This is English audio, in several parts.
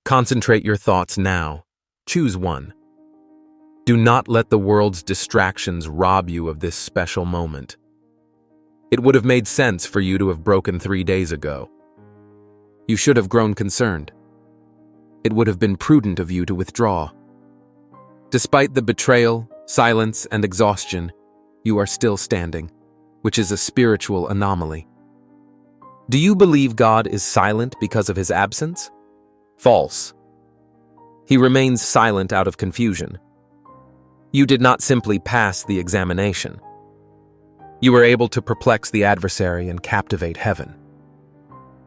Concentrate your thoughts now. Choose one. Do not let the world's distractions rob you of this special moment. It would have made sense for you to have broken 3 days ago. You should have grown concerned. It would have been prudent of you to withdraw. Despite the betrayal, silence, and exhaustion, you are still standing, which is a spiritual anomaly. Do you believe God is silent because of his absence? False. He remains silent out of confusion. You did not simply pass the examination. You were able to perplex the adversary and captivate heaven.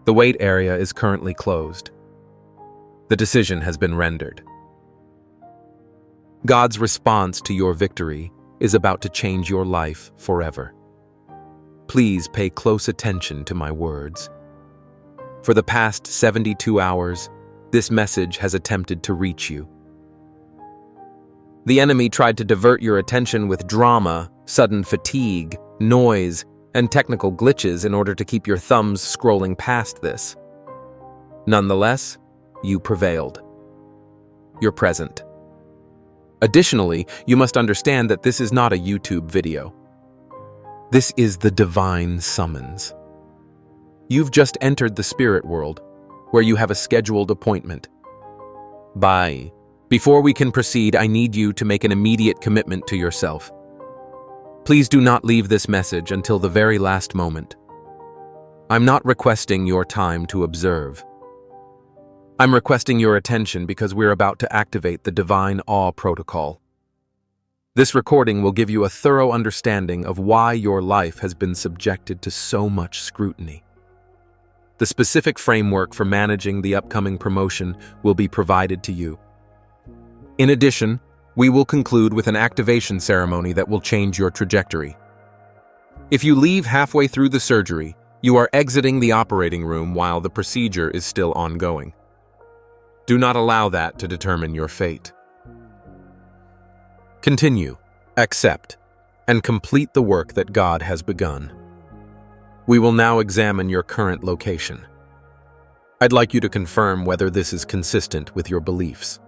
The wait area is currently closed. The decision has been rendered. God's response to your victory is about to change your life forever. Please pay close attention to my words. For the past 72 hours, this message has attempted to reach you. The enemy tried to divert your attention with drama, sudden fatigue, noise, and technical glitches in order to keep your thumbs scrolling past this. Nonetheless, you prevailed. You're present. Additionally, you must understand that this is not a YouTube video. This is the divine summons. You've just entered the spirit world, where you have a scheduled appointment. Bye. Before we can proceed, I need you to make an immediate commitment to yourself. Please do not leave this message until the very last moment. I'm not requesting your time to observe. I'm requesting your attention because we're about to activate the Divine Awe Protocol. This recording will give you a thorough understanding of why your life has been subjected to so much scrutiny. The specific framework for managing the upcoming promotion will be provided to you. In addition, we will conclude with an activation ceremony that will change your trajectory. If you leave halfway through the surgery, you are exiting the operating room while the procedure is still ongoing. Do not allow that to determine your fate. Continue, accept, and complete the work that God has begun. We will now examine your current location. I'd like you to confirm whether this is consistent with your beliefs.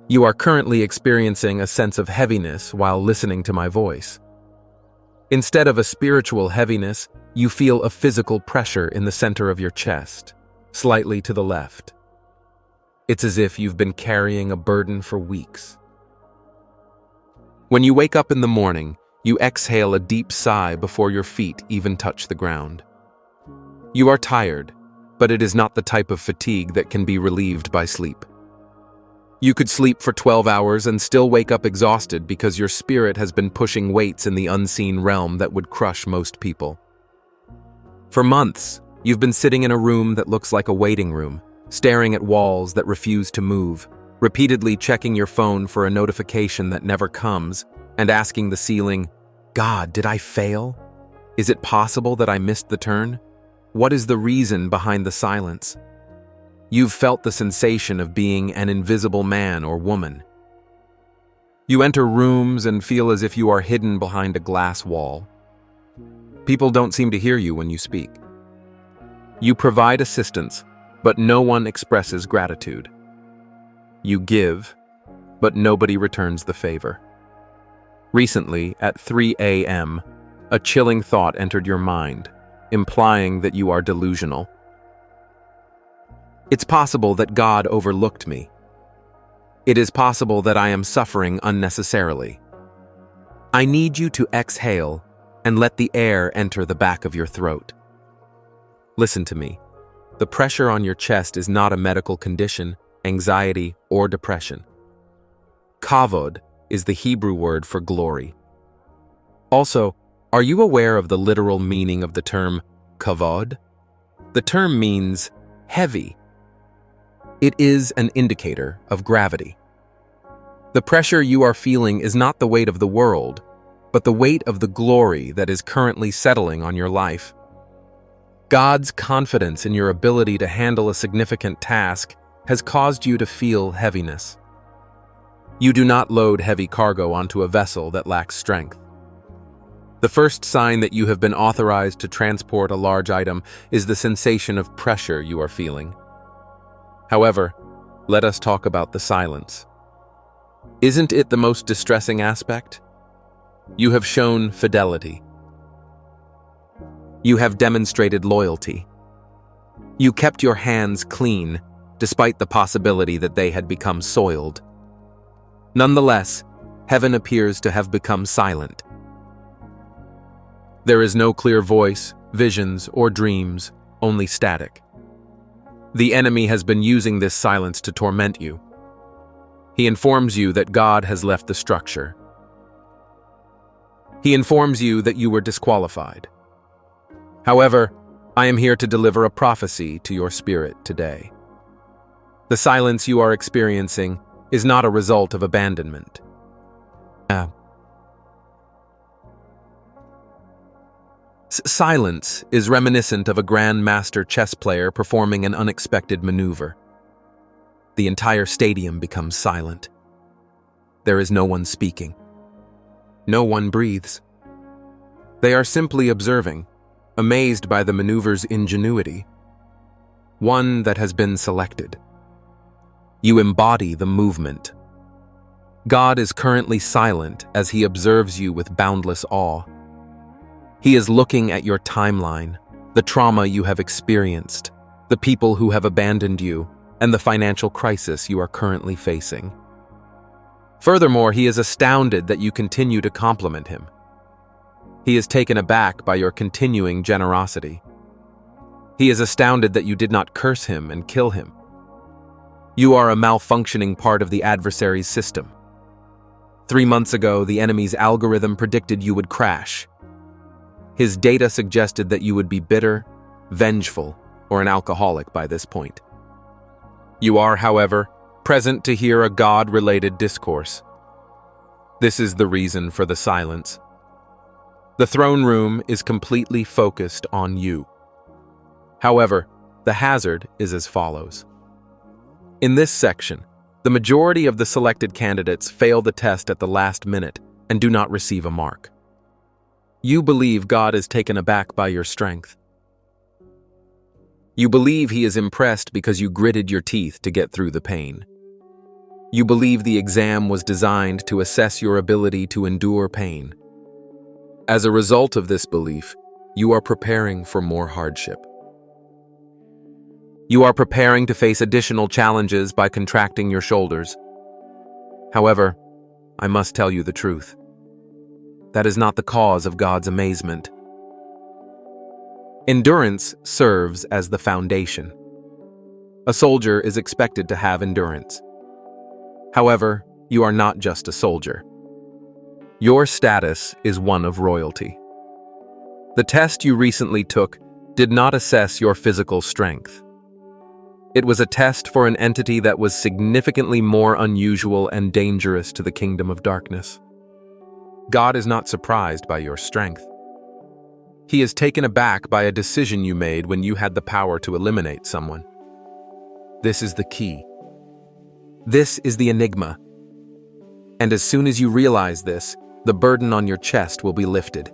You are currently experiencing a sense of heaviness while listening to my voice. Instead of a spiritual heaviness, you feel a physical pressure in the center of your chest, slightly to the left. It's as if you've been carrying a burden for weeks. When you wake up in the morning, you exhale a deep sigh before your feet even touch the ground. You are tired, but it is not the type of fatigue that can be relieved by sleep. You could sleep for 12 hours and still wake up exhausted because your spirit has been pushing weights in the unseen realm that would crush most people. For months, you've been sitting in a room that looks like a waiting room, staring at walls that refuse to move, repeatedly checking your phone for a notification that never comes, and asking the ceiling, "God, did I fail? Is it possible that I missed the turn? What is the reason behind the silence?" You've felt the sensation of being an invisible man or woman. You enter rooms and feel as if you are hidden behind a glass wall. People don't seem to hear you when you speak. You provide assistance, but no one expresses gratitude. You give, but nobody returns the favor. Recently, at 3 a.m., a chilling thought entered your mind, implying that you are delusional. It's possible that God overlooked me. It is possible that I am suffering unnecessarily. I need you to exhale and let the air enter the back of your throat. Listen to me. The pressure on your chest is not a medical condition, anxiety, or depression. Kavod is the Hebrew word for glory. Also, are you aware of the literal meaning of the term kavod? The term means heavy. It is an indicator of gravity. The pressure you are feeling is not the weight of the world, but the weight of the glory that is currently settling on your life. God's confidence in your ability to handle a significant task has caused you to feel heaviness. You do not load heavy cargo onto a vessel that lacks strength. The first sign that you have been authorized to transport a large item is the sensation of pressure you are feeling. However, let us talk about the silence. Isn't it the most distressing aspect? You have shown fidelity. You have demonstrated loyalty. You kept your hands clean, despite the possibility that they had become soiled. Nonetheless, heaven appears to have become silent. There is no clear voice, visions, or dreams, only static. The enemy has been using this silence to torment you. He informs you that God has left the structure. He informs you that you were disqualified. However, I am here to deliver a prophecy to your spirit today. The silence you are experiencing is not a result of abandonment. Silence is reminiscent of a grandmaster chess player performing an unexpected maneuver. The entire stadium becomes silent. There is no one speaking. No one breathes. They are simply observing, amazed by the maneuver's ingenuity. One that has been selected. You embody the movement. God is currently silent as he observes you with boundless awe. He is looking at your timeline, the trauma you have experienced, the people who have abandoned you, and the financial crisis you are currently facing. Furthermore, he is astounded that you continue to compliment him. He is taken aback by your continuing generosity. He is astounded that you did not curse him and kill him. You are a malfunctioning part of the adversary's system. 3 months ago, the enemy's algorithm predicted you would crash. His data suggested that you would be bitter, vengeful, or an alcoholic by this point. You are, however, present to hear a God-related discourse. This is the reason for the silence. The throne room is completely focused on you. However, the hazard is as follows. In this section, the majority of the selected candidates fail the test at the last minute and do not receive a mark. You believe God is taken aback by your strength. You believe he is impressed because you gritted your teeth to get through the pain. You believe the exam was designed to assess your ability to endure pain. As a result of this belief, you are preparing for more hardship. You are preparing to face additional challenges by contracting your shoulders. However, I must tell you the truth. That is not the cause of God's amazement. Endurance serves as the foundation. A soldier is expected to have endurance. However, you are not just a soldier. Your status is one of royalty. The test you recently took did not assess your physical strength. It was a test for an entity that was significantly more unusual and dangerous to the kingdom of darkness. God is not surprised by your strength. He is taken aback by a decision you made when you had the power to eliminate someone. This is the key. This is the enigma. And as soon as you realize this, the burden on your chest will be lifted.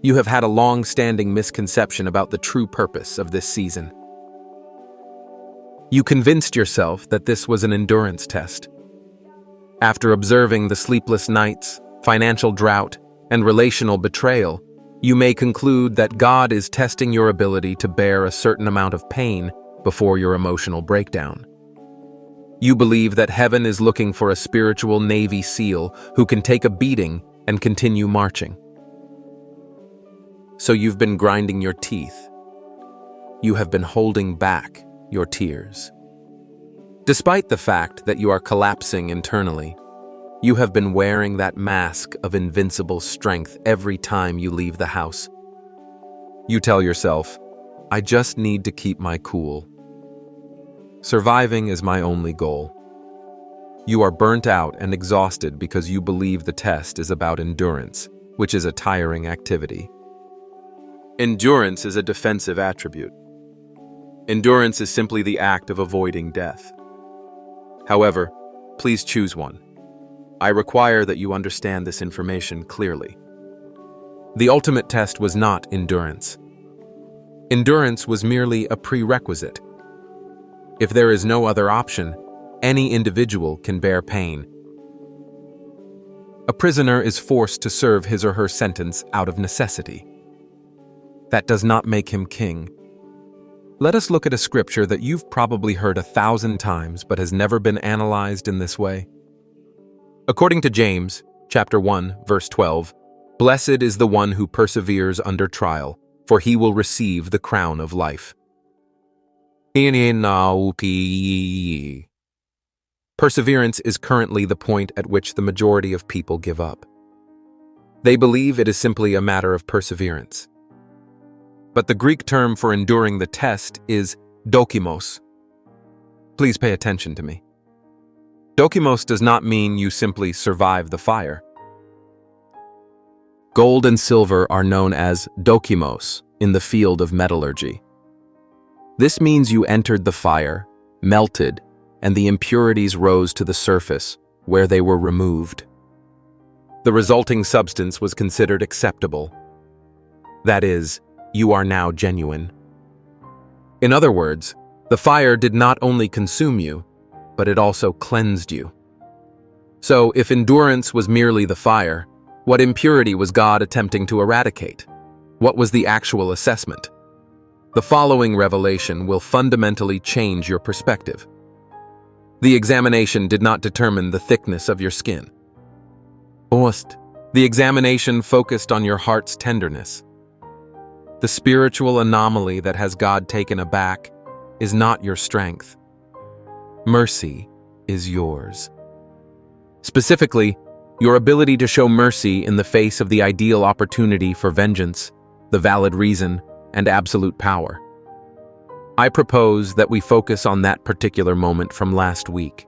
You have had a long-standing misconception about the true purpose of this season. You convinced yourself that this was an endurance test. After observing the sleepless nights, financial drought, and relational betrayal, you may conclude that God is testing your ability to bear a certain amount of pain before your emotional breakdown. You believe that heaven is looking for a spiritual Navy SEAL who can take a beating and continue marching. So you've been grinding your teeth. You have been holding back your tears. Despite the fact that you are collapsing internally, you have been wearing that mask of invincible strength every time you leave the house. You tell yourself, I just need to keep my cool. Surviving is my only goal. You are burnt out and exhausted because you believe the test is about endurance, which is a tiring activity. Endurance is a defensive attribute. Endurance is simply the act of avoiding death. However, please choose one. I require that you understand this information clearly. The ultimate test was not endurance. Endurance was merely a prerequisite. If there is no other option, any individual can bear pain. A prisoner is forced to serve his or her sentence out of necessity. That does not make him king. Let us look at a scripture that you've probably heard 1,000 times but has never been analyzed in this way. According to James, chapter 1, verse 12, "Blessed is the one who perseveres under trial, for he will receive the crown of life." Perseverance is currently the point at which the majority of people give up. They believe it is simply a matter of perseverance. But the Greek term for enduring the test is dokimos. Please pay attention to me. Dokimos does not mean you simply survive the fire. Gold and silver are known as dokimos in the field of metallurgy. This means you entered the fire, melted, and the impurities rose to the surface, where they were removed. The resulting substance was considered acceptable. That is, you are now genuine. In other words, the fire did not only consume you, but it also cleansed you. So, if endurance was merely the fire, what impurity was God attempting to eradicate? What was the actual assessment? The following revelation will fundamentally change your perspective. The examination did not determine the thickness of your skin. The examination focused on your heart's tenderness. The spiritual anomaly that has God taken aback is not your strength. Mercy is yours. Specifically, your ability to show mercy in the face of the ideal opportunity for vengeance, the valid reason, and absolute power. I propose that we focus on that particular moment from last week.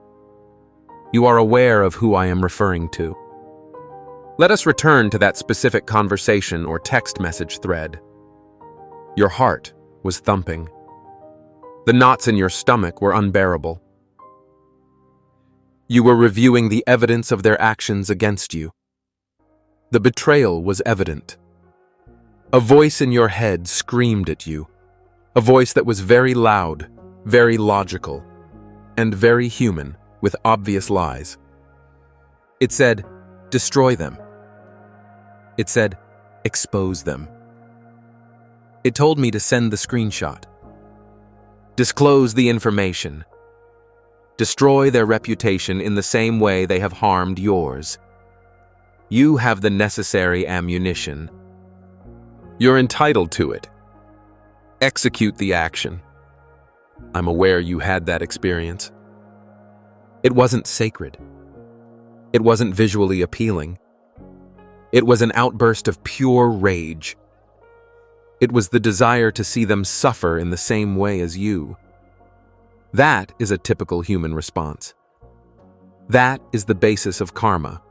You are aware of who I am referring to. Let us return to that specific conversation or text message thread. Your heart was thumping. The knots in your stomach were unbearable. You were reviewing the evidence of their actions against you. The betrayal was evident. A voice in your head screamed at you, a voice that was very loud, very logical, and very human, with obvious lies. It said, destroy them. It said, expose them. It told me to send the screenshot. Disclose the information. Destroy their reputation in the same way they have harmed yours. You have the necessary ammunition. You're entitled to it. Execute the action. I'm aware you had that experience. It wasn't sacred. It wasn't visually appealing. It was an outburst of pure rage. It was the desire to see them suffer in the same way as you. That is a typical human response. That is the basis of karma.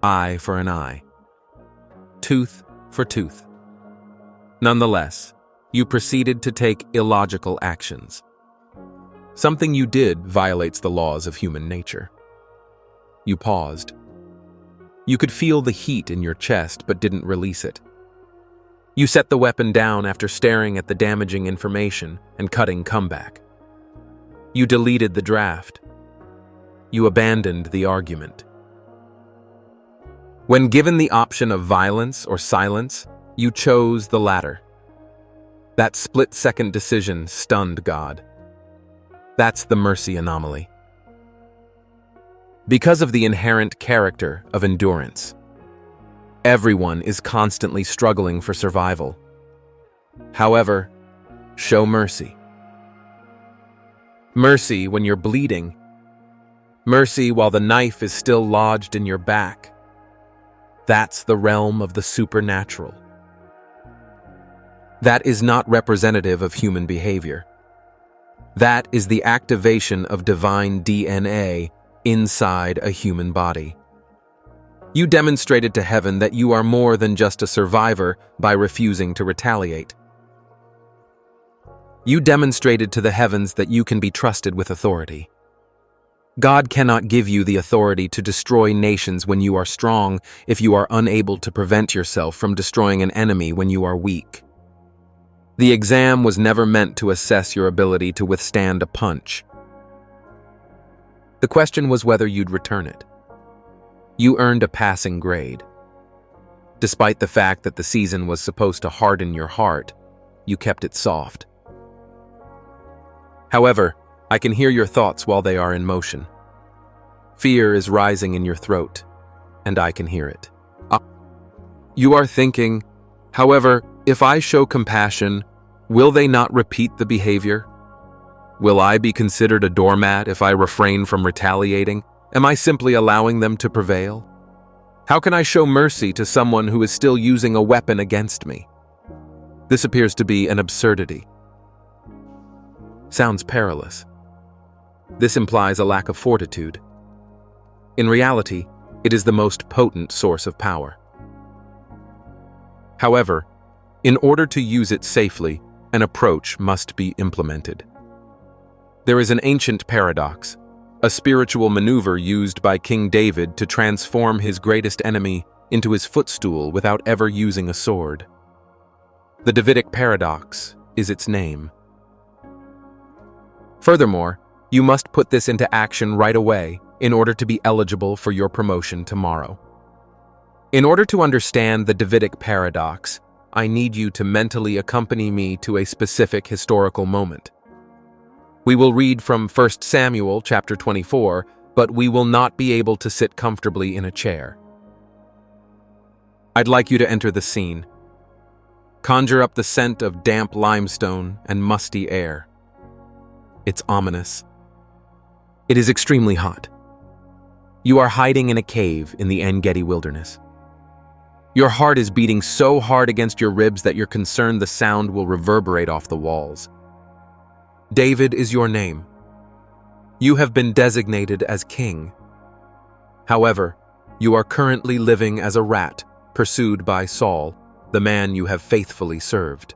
Eye for an eye. Tooth for tooth. Nonetheless, you proceeded to take illogical actions. Something you did violates the laws of human nature. You paused. You could feel the heat in your chest but didn't release it. You set the weapon down after staring at the damaging information and cutting comeback. You deleted the draft. You abandoned the argument. When given the option of violence or silence, you chose the latter. That split-second decision stunned God. That's the mercy anomaly. Because of the inherent character of endurance, everyone is constantly struggling for survival. However, show mercy. Mercy when you're bleeding. Mercy while the knife is still lodged in your back. That's the realm of the supernatural. That is not representative of human behavior. That is the activation of divine DNA inside a human body. You demonstrated to heaven that you are more than just a survivor by refusing to retaliate. You demonstrated to the heavens that you can be trusted with authority. God cannot give you the authority to destroy nations when you are strong if you are unable to prevent yourself from destroying an enemy when you are weak. The exam was never meant to assess your ability to withstand a punch. The question was whether you'd return it. You earned a passing grade. Despite the fact that the season was supposed to harden your heart, you kept it soft. However, I can hear your thoughts while they are in motion. Fear is rising in your throat, and I can hear it. You are thinking, however, if I show compassion, will they not repeat the behavior? Will I be considered a doormat if I refrain from retaliating? Am I simply allowing them to prevail? How can I show mercy to someone who is still using a weapon against me? This appears to be an absurdity. Sounds perilous. This implies a lack of fortitude. In reality, it is the most potent source of power. However, in order to use it safely, an approach must be implemented. There is an ancient paradox, a spiritual maneuver used by King David to transform his greatest enemy into his footstool without ever using a sword. The Davidic paradox is its name. Furthermore, you must put this into action right away in order to be eligible for your promotion tomorrow. In order to understand the Davidic paradox, I need you to mentally accompany me to a specific historical moment. We will read from 1 Samuel chapter 24, but we will not be able to sit comfortably in a chair. I'd like you to enter the scene. Conjure up the scent of damp limestone and musty air. It's ominous. It is extremely hot. You are hiding in a cave in the En-Gedi wilderness. Your heart is beating so hard against your ribs that you're concerned the sound will reverberate off the walls. David is your name. You have been designated as king. However, you are currently living as a rat, pursued by Saul, the man you have faithfully served.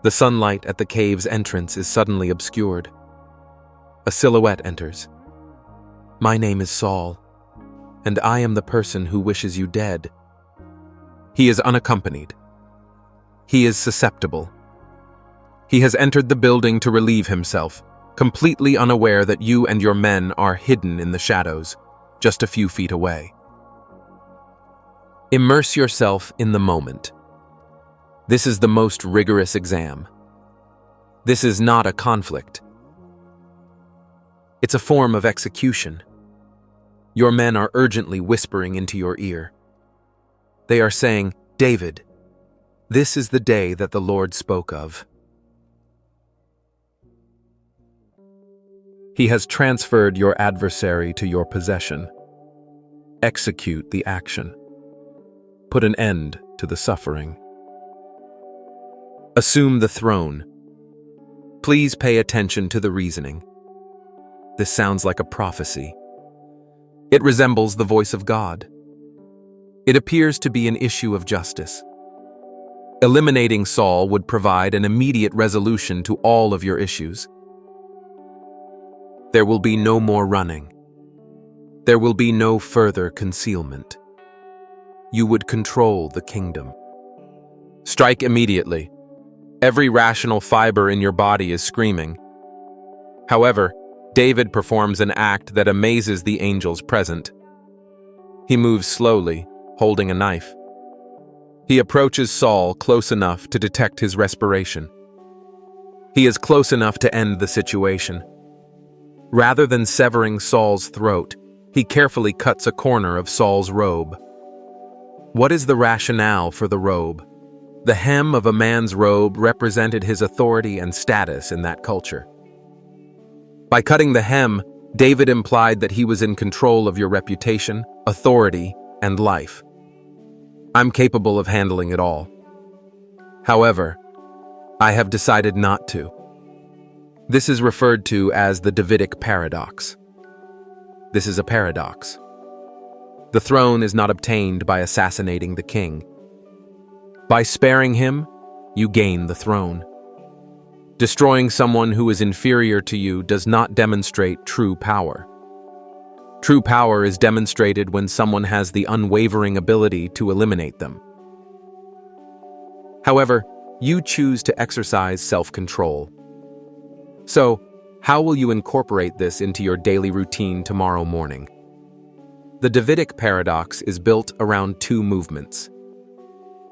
The sunlight at the cave's entrance is suddenly obscured. A silhouette enters. My name is Saul, and I am the person who wishes you dead. He is unaccompanied. He is susceptible. He has entered the building to relieve himself, completely unaware that you and your men are hidden in the shadows, just a few feet away. Immerse yourself in the moment. This is the most rigorous exam. This is not a conflict. It's a form of execution. Your men are urgently whispering into your ear. They are saying, David, this is the day that the Lord spoke of. He has transferred your adversary to your possession. Execute the action. Put an end to the suffering. Assume the throne. Please pay attention to the reasoning. This sounds like a prophecy. It resembles the voice of God. It appears to be an issue of justice. Eliminating Saul would provide an immediate resolution to all of your issues. There will be no more running. There will be no further concealment. You would control the kingdom. Strike immediately. Every rational fiber in your body is screaming. However, David performs an act that amazes the angels present. He moves slowly, holding a knife. He approaches Saul close enough to detect his respiration. He is close enough to end the situation. Rather than severing Saul's throat, he carefully cuts a corner of Saul's robe. What is the rationale for the robe? The hem of a man's robe represented his authority and status in that culture. By cutting the hem, David implied that he was in control of your reputation, authority, and life. I'm capable of handling it all. However, I have decided not to. This is referred to as the Davidic paradox. This is a paradox. The throne is not obtained by assassinating the king. By sparing him, you gain the throne. Destroying someone who is inferior to you does not demonstrate true power. True power is demonstrated when someone has the unwavering ability to eliminate them. However, You choose to exercise self-control. So, how will you incorporate this into your daily routine tomorrow morning? The Davidic paradox is built around two movements: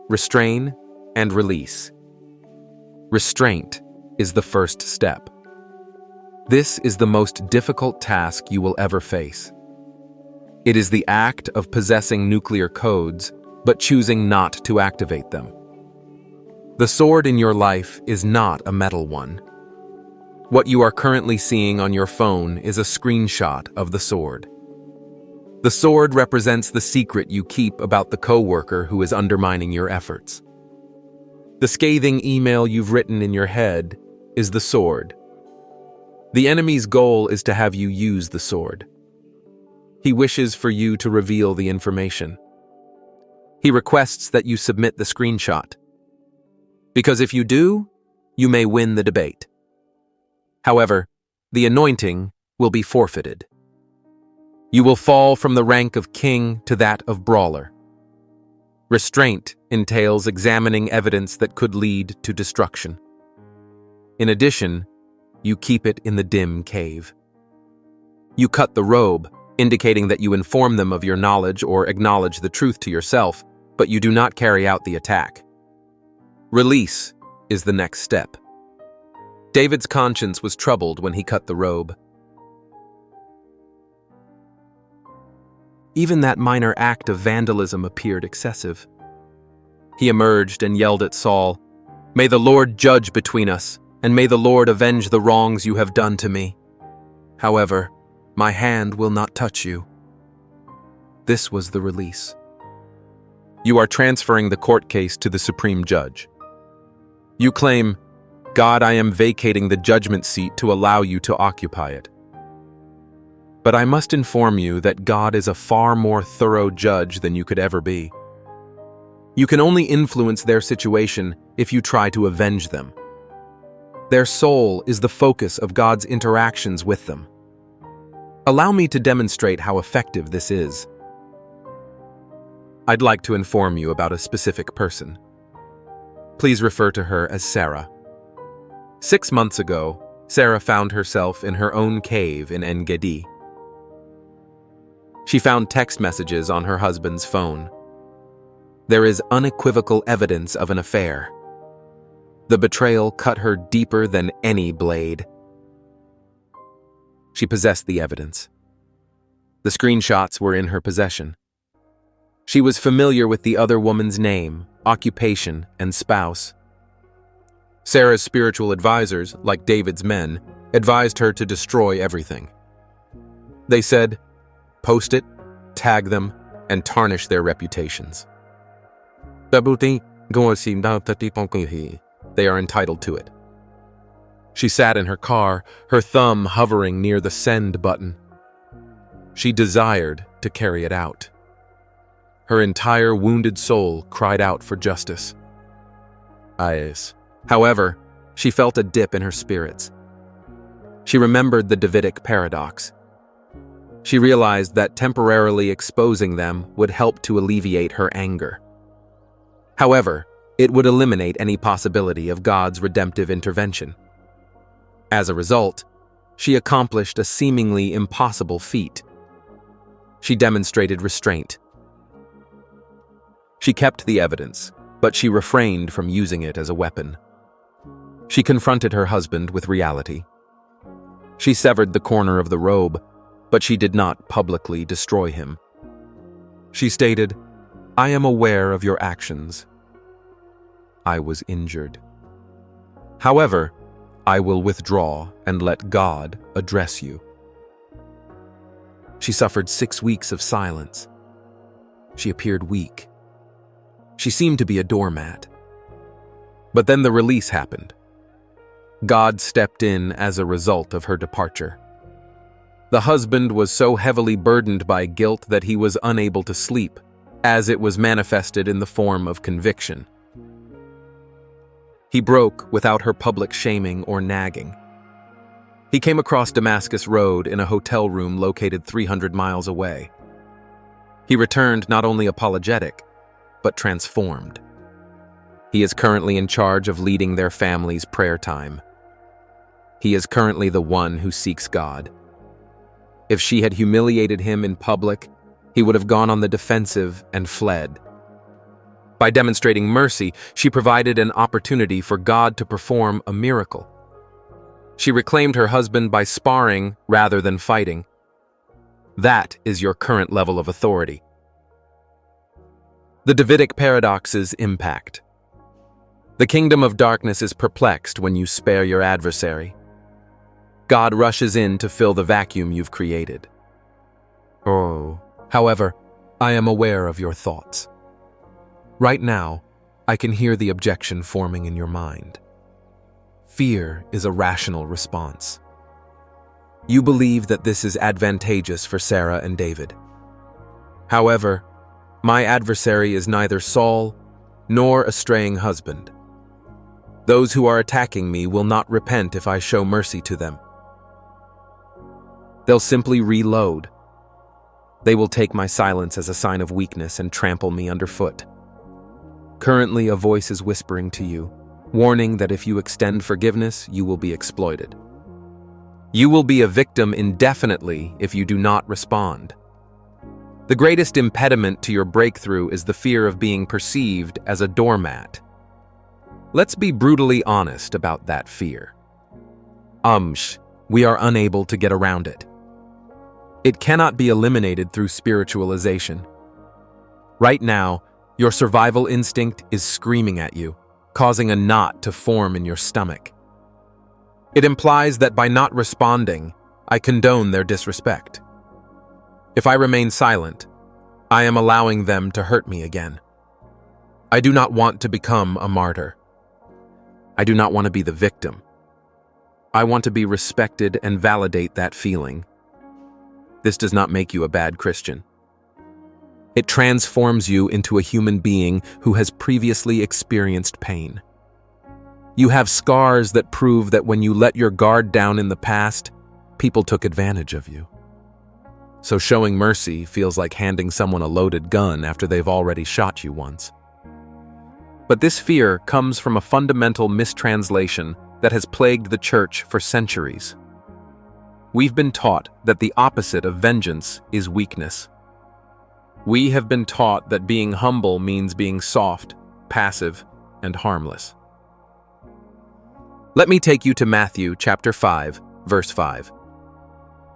restrain and release. Restraint is the first step. This is the most difficult task you will ever face. It is the act of possessing nuclear codes, but choosing not to activate them. The sword in your life is not a metal one. What you are currently seeing on your phone is a screenshot of the sword. The sword represents the secret you keep about the coworker who is undermining your efforts. The scathing email you've written in your head is the sword. The enemy's goal is to have you use the sword. He wishes for you to reveal the information. He requests that you submit the screenshot. Because if you do, you may win the debate. However, the anointing will be forfeited. You will fall from the rank of king to that of brawler. Restraint entails examining evidence that could lead to destruction. In addition, you keep it in the dim cave. You cut the robe, indicating that you inform them of your knowledge or acknowledge the truth to yourself, but you do not carry out the attack. Release is the next step. David's conscience was troubled when he cut the robe. Even that minor act of vandalism appeared excessive. He emerged and yelled at Saul, "May the Lord judge between us, and may the Lord avenge the wrongs you have done to me. However, my hand will not touch you." This was the release. You are transferring the court case to the supreme judge. You claim, "God, I am vacating the judgment seat to allow you to occupy it." But I must inform you that God is a far more thorough judge than you could ever be. You can only influence their situation if you try to avenge them. Their soul is the focus of God's interactions with them. Allow me to demonstrate how effective this is. I'd like to inform you about a specific person. Please refer to her as Sarah. 6 months ago, Sarah found herself in her own cave in En-Gedi. She found text messages on her husband's phone. There is unequivocal evidence of an affair. The betrayal cut her deeper than any blade. She possessed the evidence. The screenshots were in her possession. She was familiar with the other woman's name, occupation, and spouse. Sarah's spiritual advisors, like David's men, advised her to destroy everything. They said, post it, tag them, and tarnish their reputations. They are entitled to it. She sat in her car, her thumb hovering near the send button. She desired to carry it out. Her entire wounded soul cried out for justice. However, she felt a dip in her spirits. She remembered the Davidic paradox. She realized that temporarily exposing them would help to alleviate her anger. However, it would eliminate any possibility of God's redemptive intervention. As a result, she accomplished a seemingly impossible feat. She demonstrated restraint. She kept the evidence, but she refrained from using it as a weapon. She confronted her husband with reality. She severed the corner of the robe, but she did not publicly destroy him. She stated, "I am aware of your actions. I was injured. However, I will withdraw and let God address you." She suffered 6 weeks of silence. She appeared weak. She seemed to be a doormat. But then the release happened. God stepped in as a result of her departure. The husband was so heavily burdened by guilt that he was unable to sleep, as it was manifested in the form of conviction. He broke without her public shaming or nagging. He came across Damascus Road in a hotel room located 300 miles away. He returned not only apologetic, but transformed. He is currently in charge of leading their family's prayer time. He is currently the one who seeks God. If she had humiliated him in public, he would have gone on the defensive and fled. By demonstrating mercy, she provided an opportunity for God to perform a miracle. She reclaimed her husband by sparring rather than fighting. That is your current level of authority. The Davidic paradox's impact. The kingdom of darkness is perplexed when you spare your adversary. God rushes in to fill the vacuum you've created. However, I am aware of your thoughts. Right now, I can hear the objection forming in your mind. Fear is a rational response. You believe that this is advantageous for Sarah and David. However, my adversary is neither Saul nor a straying husband. Those who are attacking me will not repent if I show mercy to them. They'll simply reload. They will take my silence as a sign of weakness and trample me underfoot. Currently, a voice is whispering to you, warning that if you extend forgiveness, you will be exploited. You will be a victim indefinitely if you do not respond. The greatest impediment to your breakthrough is the fear of being perceived as a doormat. Let's be brutally honest about that fear. We are unable to get around it. It cannot be eliminated through spiritualization. Right now, your survival instinct is screaming at you, causing a knot to form in your stomach. It implies that by not responding, I condone their disrespect. If I remain silent, I am allowing them to hurt me again. I do not want to become a martyr. I do not want to be the victim. I want to be respected and validate that feeling. This does not make you a bad Christian. It transforms you into a human being who has previously experienced pain. You have scars that prove that when you let your guard down in the past, people took advantage of you. So showing mercy feels like handing someone a loaded gun after they've already shot you once. But this fear comes from a fundamental mistranslation that has plagued the church for centuries. We've been taught that the opposite of vengeance is weakness. We have been taught that being humble means being soft, passive, and harmless. Let me take you to Matthew chapter 5, verse 5.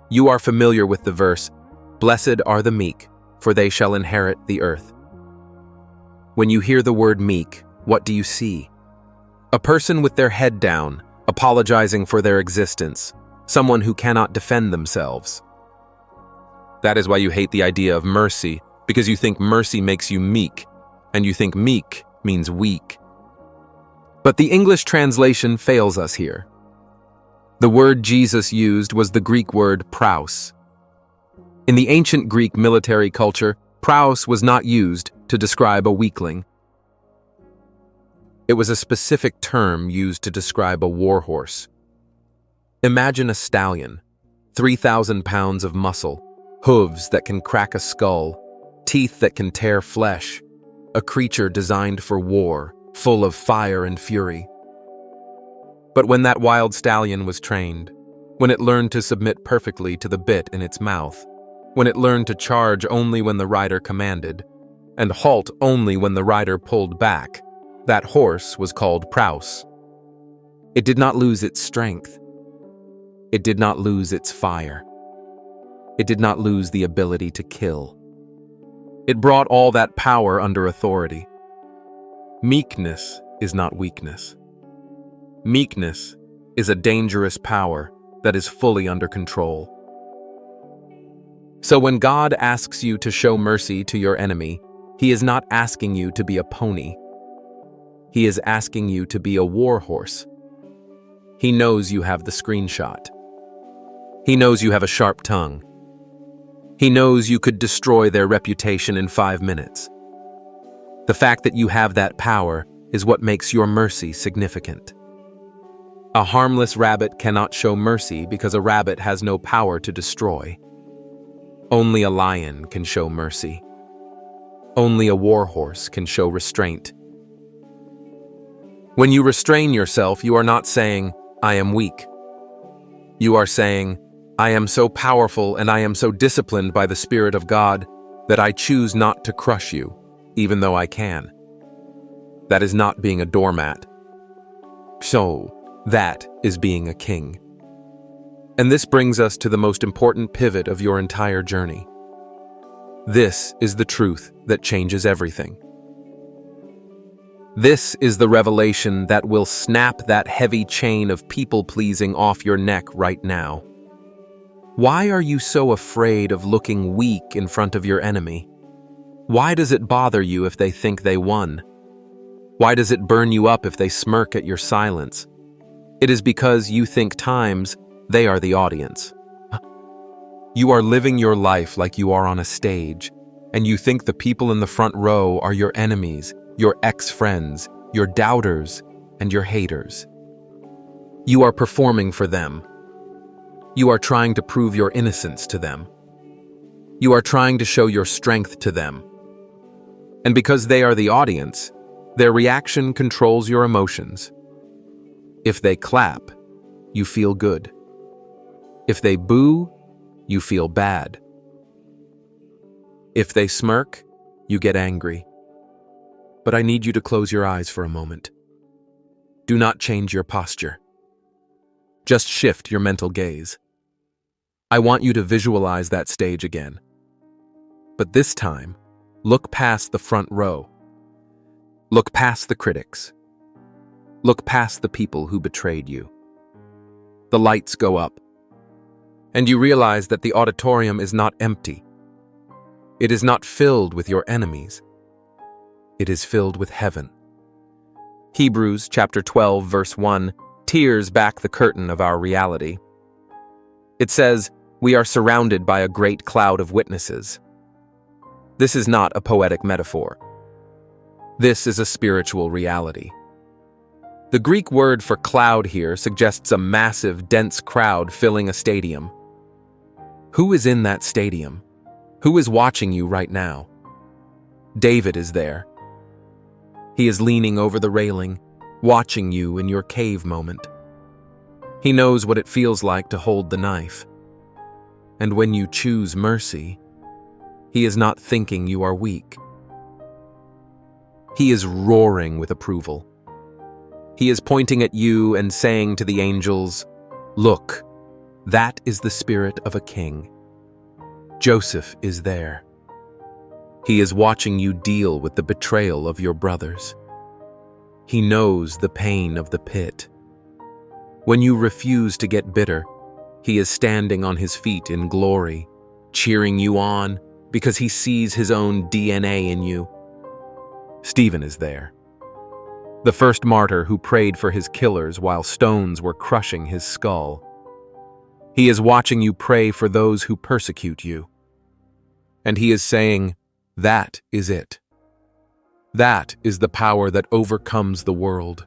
You are familiar with the verse, "Blessed are the meek, for they shall inherit the earth." When you hear the word meek, what do you see? A person with their head down, apologizing for their existence, someone who cannot defend themselves. That is why you hate the idea of mercy, because you think mercy makes you meek, and you think meek means weak. But the English translation fails us here. The word Jesus used was the Greek word praus. In the ancient Greek military culture, praus was not used to describe a weakling. It was a specific term used to describe a war horse. Imagine a stallion, 3,000 pounds of muscle, hooves that can crack a skull, teeth that can tear flesh, a creature designed for war, full of fire and fury. But when that wild stallion was trained, when it learned to submit perfectly to the bit in its mouth, when it learned to charge only when the rider commanded, and halt only when the rider pulled back, that horse was called praus. It did not lose its strength. It did not lose its fire. It did not lose the ability to kill. It brought all that power under authority. Meekness is not weakness. Meekness is a dangerous power that is fully under control. So when God asks you to show mercy to your enemy, He is not asking you to be a pony. He is asking you to be a war horse. He knows you have the screenshot. He knows you have a sharp tongue. He knows you could destroy their reputation in 5 minutes. The fact that you have that power is what makes your mercy significant. A harmless rabbit cannot show mercy because a rabbit has no power to destroy. Only a lion can show mercy. Only a war horse can show restraint. When you restrain yourself, you are not saying, "I am weak." You are saying, "I am so powerful and I am so disciplined by the Spirit of God that I choose not to crush you, even though I can." That is not being a doormat. So, that is being a king. And this brings us to the most important pivot of your entire journey. This is the truth that changes everything. This is the revelation that will snap that heavy chain of people-pleasing off your neck right now. Why are you so afraid of looking weak in front of your enemy? Why does it bother you if they think they won? Why does it burn you up if they smirk at your silence? It is because you think times they are the audience. You are living your life like you are on a stage, and you think the people in the front row are your enemies, your ex-friends, your doubters, and your haters. You are performing for them. You are trying to prove your innocence to them. You are trying to show your strength to them. And because they are the audience, their reaction controls your emotions. If they clap, you feel good. If they boo, you feel bad. If they smirk, you get angry. But I need you to close your eyes for a moment. Do not change your posture. Just shift your mental gaze. I want you to visualize that stage again. But this time, look past the front row. Look past the critics. Look past the people who betrayed you. The lights go up, and you realize that the auditorium is not empty. It is not filled with your enemies. It is filled with heaven. Hebrews chapter 12, verse 1 tears back the curtain of our reality. It says, "We are surrounded by a great cloud of witnesses." This is not a poetic metaphor. This is a spiritual reality. The Greek word for cloud here suggests a massive, dense crowd filling a stadium. Who is in that stadium? Who is watching you right now? David is there. He is leaning over the railing, watching you in your cave moment. He knows what it feels like to hold the knife. And when you choose mercy, he is not thinking you are weak. He is roaring with approval. He is pointing at you and saying to the angels, "Look, that is the spirit of a king." Joseph is there. He is watching you deal with the betrayal of your brothers. He knows the pain of the pit. When you refuse to get bitter, he is standing on his feet in glory, cheering you on because he sees his own DNA in you. Stephen is there. The first martyr who prayed for his killers while stones were crushing his skull. He is watching you pray for those who persecute you. And he is saying, "That is it. That is the power that overcomes the world."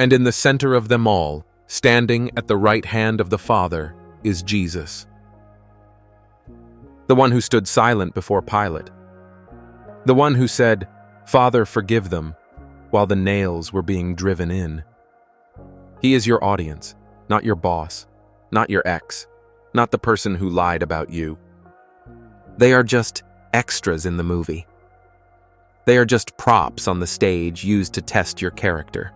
And in the center of them all, standing at the right hand of the Father, is Jesus. The one who stood silent before Pilate. The one who said, "Father, forgive them," while the nails were being driven in. He is your audience, not your boss, not your ex, not the person who lied about you. They are just extras in the movie. They are just props on the stage used to test your character.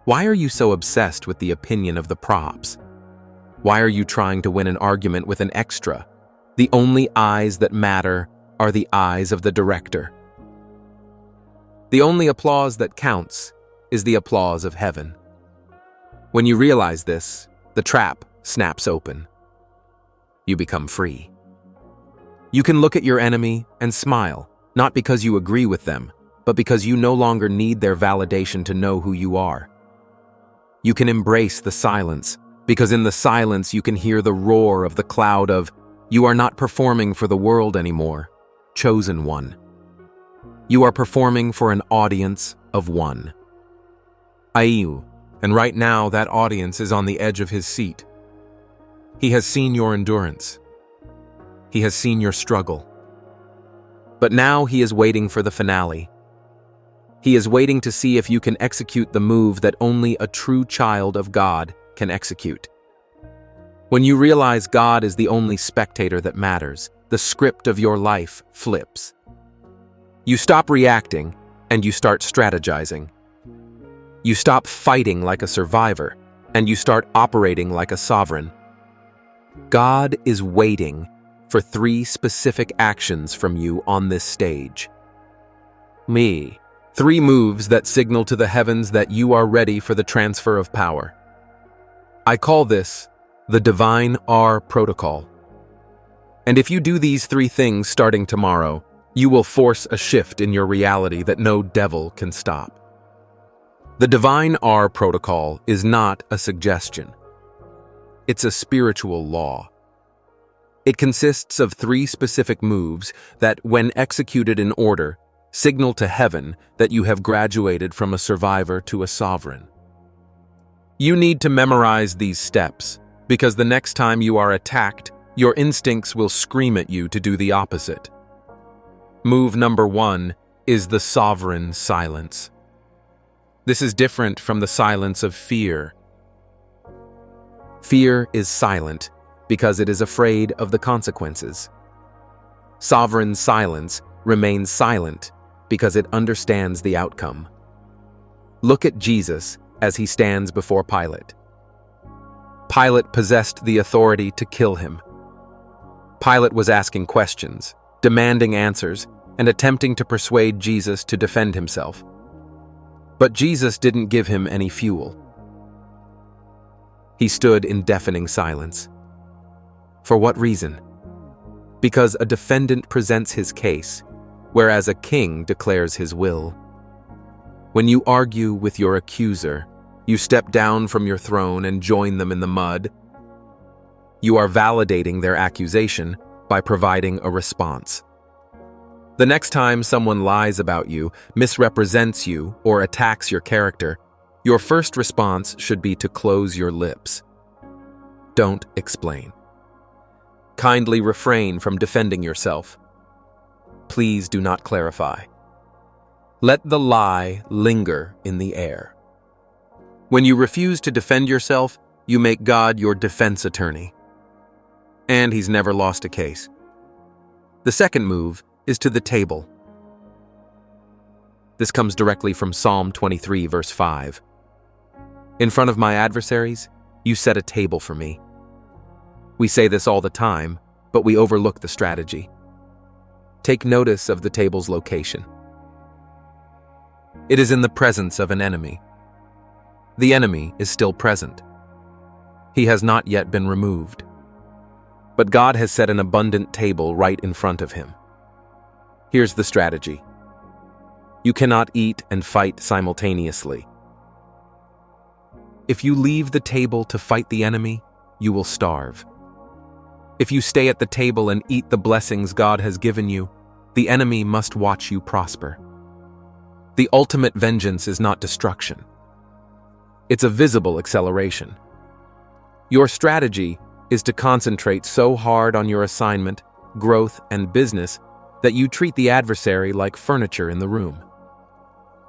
Why are you so obsessed with the opinion of the props? Why are you trying to win an argument with an extra? The only eyes that matter are the eyes of the director. The only applause that counts is the applause of heaven. When you realize this, the trap snaps open. You become free. You can look at your enemy and smile, not because you agree with them, but because you no longer need their validation to know who you are. You can embrace the silence, because in the silence you can hear the roar of the cloud of, "You are not performing for the world anymore, chosen one. You are performing for an audience of one." Aiu, and right now that audience is on the edge of his seat. He has seen your endurance. He has seen your struggle. But now he is waiting for the finale. He is waiting to see if you can execute the move that only a true child of God can execute. When you realize God is the only spectator that matters, the script of your life flips. You stop reacting and you start strategizing. You stop fighting like a survivor and you start operating like a sovereign. God is waiting for 3 specific actions from you on this stage. 3 moves that signal to the heavens that you are ready for the transfer of power. I call this the Divine R Protocol. And if you do these 3 things starting tomorrow, you will force a shift in your reality that no devil can stop. The Divine R Protocol is not a suggestion. It's a spiritual law. It consists of 3 specific moves that, when executed in order, signal to heaven that you have graduated from a survivor to a sovereign. You need to memorize these steps, because the next time you are attacked, your instincts will scream at you to do the opposite. Move number 1 is the sovereign silence. This is different from the silence of fear. Fear is silent because it is afraid of the consequences. Sovereign silence remains silent because it understands the outcome. Look at Jesus as he stands before Pilate. Pilate possessed the authority to kill him. Pilate was asking questions, demanding answers, and attempting to persuade Jesus to defend himself. But Jesus didn't give him any fuel. He stood in deafening silence. For what reason? Because a defendant presents his case, whereas a king declares his will. When you argue with your accuser, you step down from your throne and join them in the mud. You are validating their accusation by providing a response. The next time someone lies about you, misrepresents you, or attacks your character, your first response should be to close your lips. Don't explain. Kindly refrain from defending yourself. Please do not clarify. Let the lie linger in the air. When you refuse to defend yourself, you make God your defense attorney. And he's never lost a case. The second move is to the table. This comes directly from Psalm 23, verse 5. In front of my adversaries, you set a table for me. We say this all the time, but we overlook the strategy. Take notice of the table's location. It is in the presence of an enemy. The enemy is still present. He has not yet been removed. But God has set an abundant table right in front of him. Here's the strategy. You cannot eat and fight simultaneously. If you leave the table to fight the enemy, you will starve. If you stay at the table and eat the blessings God has given you, the enemy must watch you prosper. The ultimate vengeance is not destruction. It's a visible acceleration. Your strategy is to concentrate so hard on your assignment, growth, and business that you treat the adversary like furniture in the room.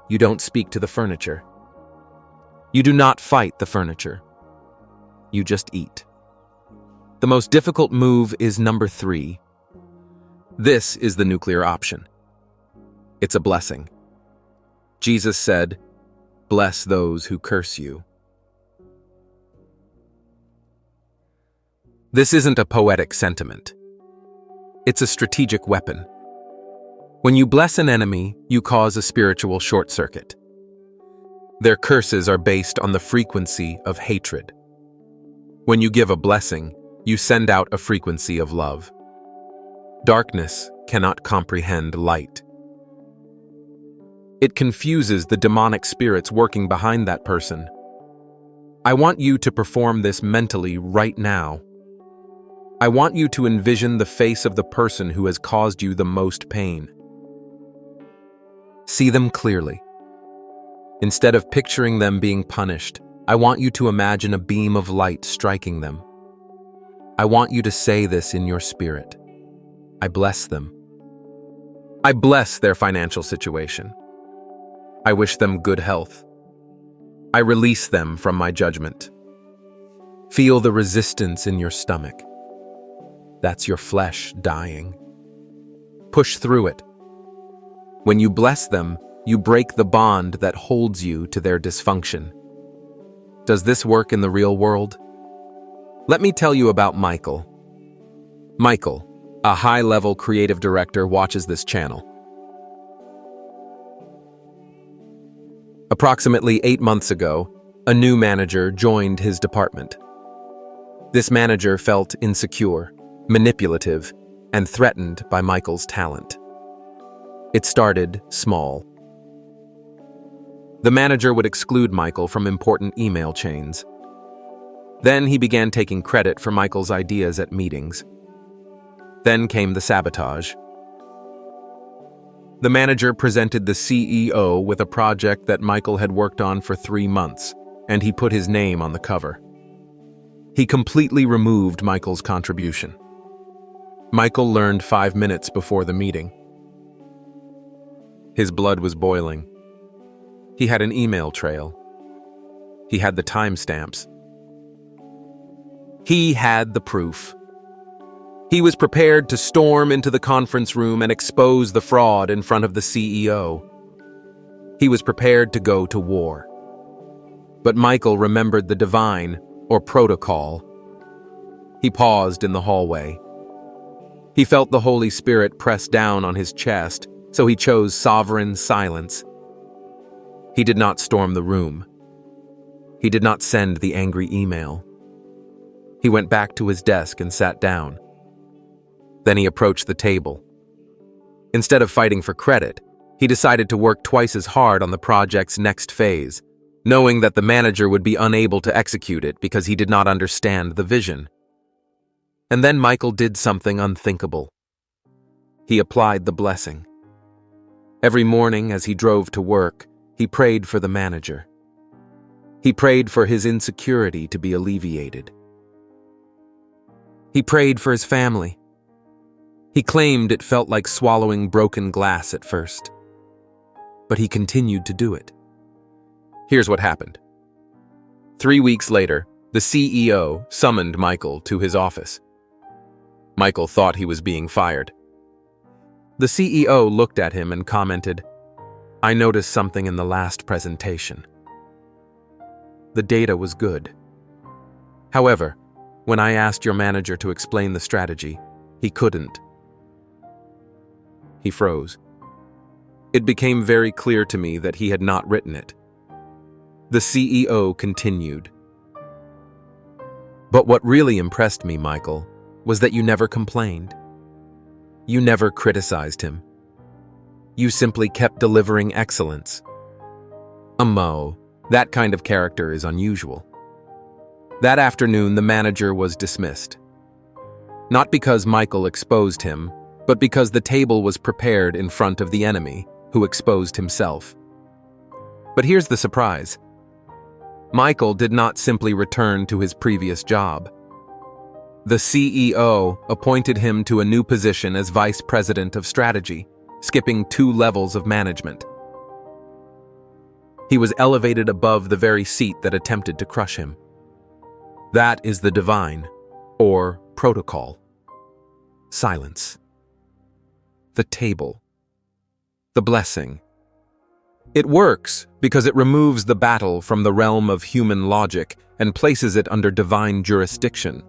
You don't speak to the furniture. You do not fight the furniture. You just eat. The most difficult move is number 3. This is the nuclear option. It's a blessing. Jesus said, "Bless those who curse you." This isn't a poetic sentiment. It's a strategic weapon. When you bless an enemy, you cause a spiritual short circuit. Their curses are based on the frequency of hatred. When you give a blessing, you send out a frequency of love. Darkness cannot comprehend light. It confuses the demonic spirits working behind that person. I want you to perform this mentally right now. I want you to envision the face of the person who has caused you the most pain. See them clearly. Instead of picturing them being punished, I want you to imagine a beam of light striking them. I want you to say this in your spirit. I bless them. I bless their financial situation. I wish them good health. I release them from my judgment. Feel the resistance in your stomach. That's your flesh dying. Push through it. When you bless them, you break the bond that holds you to their dysfunction. Does this work in the real world? Let me tell you about Michael. Michael, a high-level creative director, watches this channel. Approximately 8 months ago, a new manager joined his department. This manager felt insecure, manipulative, and threatened by Michael's talent. It started small. The manager would exclude Michael from important email chains. Then he began taking credit for Michael's ideas at meetings. Then came the sabotage. The manager presented the CEO with a project that Michael had worked on for 3 months, and he put his name on the cover. He completely removed Michael's contribution. Michael learned 5 minutes before the meeting. His blood was boiling. He had an email trail. He had the timestamps. He had the proof. He was prepared to storm into the conference room and expose the fraud in front of the CEO. He was prepared to go to war. But Michael remembered the divine, or protocol. He paused in the hallway. He felt the Holy Spirit press down on his chest, so he chose sovereign silence. He did not storm the room. He did not send the angry email. He went back to his desk and sat down. Then he approached the table. Instead of fighting for credit, he decided to work twice as hard on the project's next phase, knowing that the manager would be unable to execute it because he did not understand the vision. And then Michael did something unthinkable. He applied the blessing. Every morning as he drove to work, he prayed for the manager. He prayed for his insecurity to be alleviated. He prayed for his family. He claimed it felt like swallowing broken glass at first. But he continued to do it. Here's what happened. 3 weeks later, the CEO summoned Michael to his office. Michael thought he was being fired. The CEO looked at him and commented, "I noticed something in the last presentation. The data was good. However, when I asked your manager to explain the strategy, he couldn't." He froze. It became very clear to me that he had not written it. The CEO continued. "But what really impressed me, Michael, was that you never complained. You never criticized him. You simply kept delivering excellence. That kind of character is unusual." That afternoon, the manager was dismissed. Not because Michael exposed him, but because the table was prepared in front of the enemy, who exposed himself. But here's the surprise. Michael did not simply return to his previous job. The CEO appointed him to a new position as Vice President of Strategy, skipping 2 levels of management. He was elevated above the very seat that attempted to crush him. That is the divine, or protocol. Silence. The table. The blessing. It works because it removes the battle from the realm of human logic and places it under divine jurisdiction.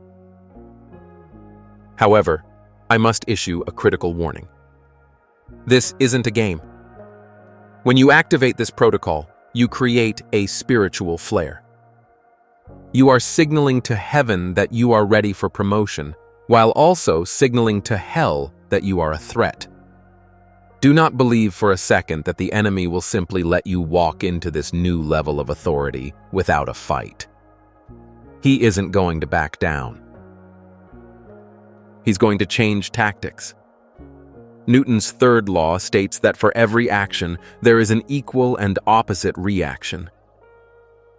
However, I must issue a critical warning. This isn't a game. When you activate this protocol, you create a spiritual flare. You are signaling to heaven that you are ready for promotion, while also signaling to hell that you are a threat. Do not believe for a second that the enemy will simply let you walk into this new level of authority without a fight. He isn't going to back down. He's going to change tactics. Newton's third law states that for every action, there is an equal and opposite reaction.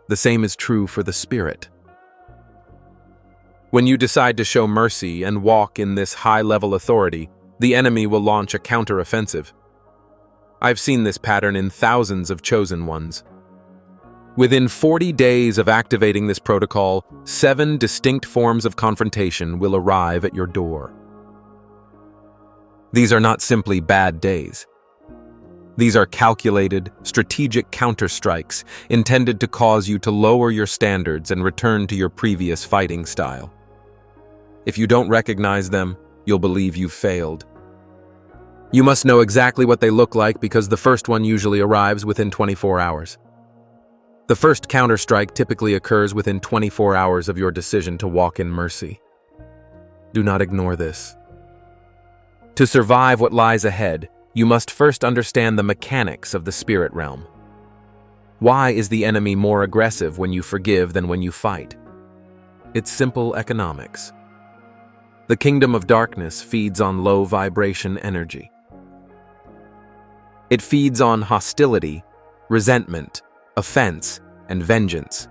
The same is true for the spirit. When you decide to show mercy and walk in this high-level authority, the enemy will launch a counteroffensive. I've seen this pattern in thousands of chosen ones. Within 40 days of activating this protocol, 7 distinct forms of confrontation will arrive at your door. These are not simply bad days. These are calculated, strategic counterstrikes intended to cause you to lower your standards and return to your previous fighting style. If you don't recognize them, you'll believe you've failed. You must know exactly what they look like because the first one usually arrives within 24 hours. The first counterstrike typically occurs within 24 hours of your decision to walk in mercy. Do not ignore this. To survive what lies ahead, you must first understand the mechanics of the spirit realm. Why is the enemy more aggressive when you forgive than when you fight? It's simple economics. The kingdom of darkness feeds on low vibration energy. It feeds on hostility, resentment, offense, and vengeance.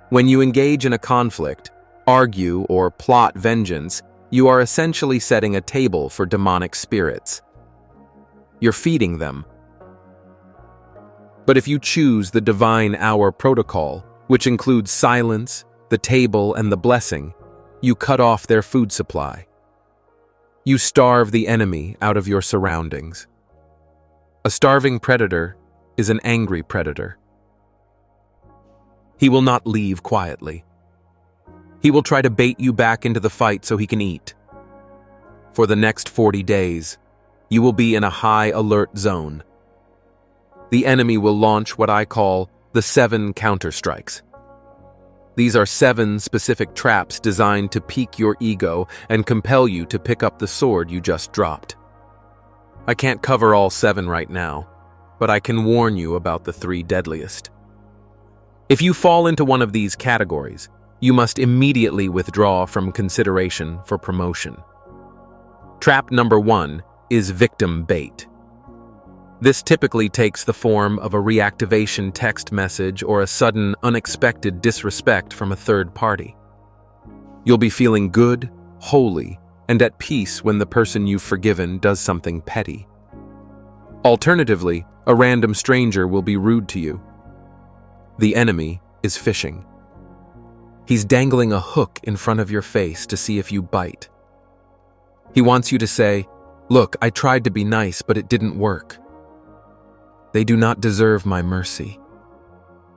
When you engage in a conflict, argue, or plot vengeance, you are essentially setting a table for demonic spirits. You're feeding them. But if you choose the divine hour protocol, which includes silence, the table, and the blessing, you cut off their food supply. You starve the enemy out of your surroundings. A starving predator is an angry predator. He will not leave quietly. He will try to bait you back into the fight so he can eat. For the next 40 days, you will be in a high alert zone. The enemy will launch what I call the 7 counterstrikes. These are 7 specific traps designed to pique your ego and compel you to pick up the sword you just dropped. I can't cover all 7 right now, but I can warn you about the 3 deadliest. If you fall into one of these categories, you must immediately withdraw from consideration for promotion. Trap number 1 is victim bait. This typically takes the form of a reactivation text message or a sudden, unexpected disrespect from a third party. You'll be feeling good, holy, and at peace when the person you've forgiven does something petty. Alternatively, a random stranger will be rude to you. The enemy is fishing. He's dangling a hook in front of your face to see if you bite. He wants you to say, "Look, I tried to be nice, but it didn't work. They do not deserve my mercy."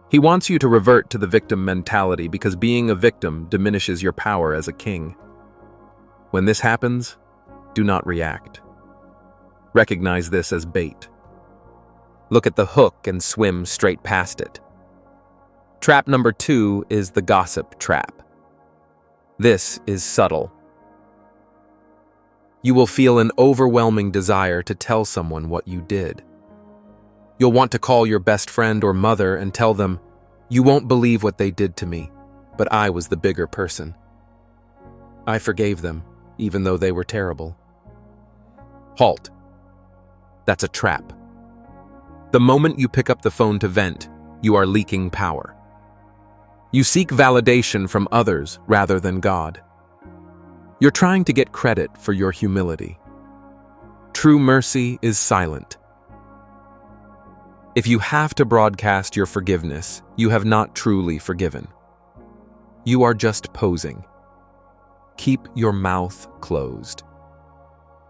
He wants you to revert to the victim mentality because being a victim diminishes your power as a king. When this happens, do not react. Recognize this as bait. Look at the hook and swim straight past it. Trap number 2 is the gossip trap. This is subtle. You will feel an overwhelming desire to tell someone what you did. You'll want to call your best friend or mother and tell them, "You won't believe what they did to me, but I was the bigger person. I forgave them, even though they were terrible." Halt. That's a trap. The moment you pick up the phone to vent, you are leaking power. You seek validation from others rather than God. You're trying to get credit for your humility. True mercy is silent. If you have to broadcast your forgiveness, you have not truly forgiven. You are just posing. Keep your mouth closed.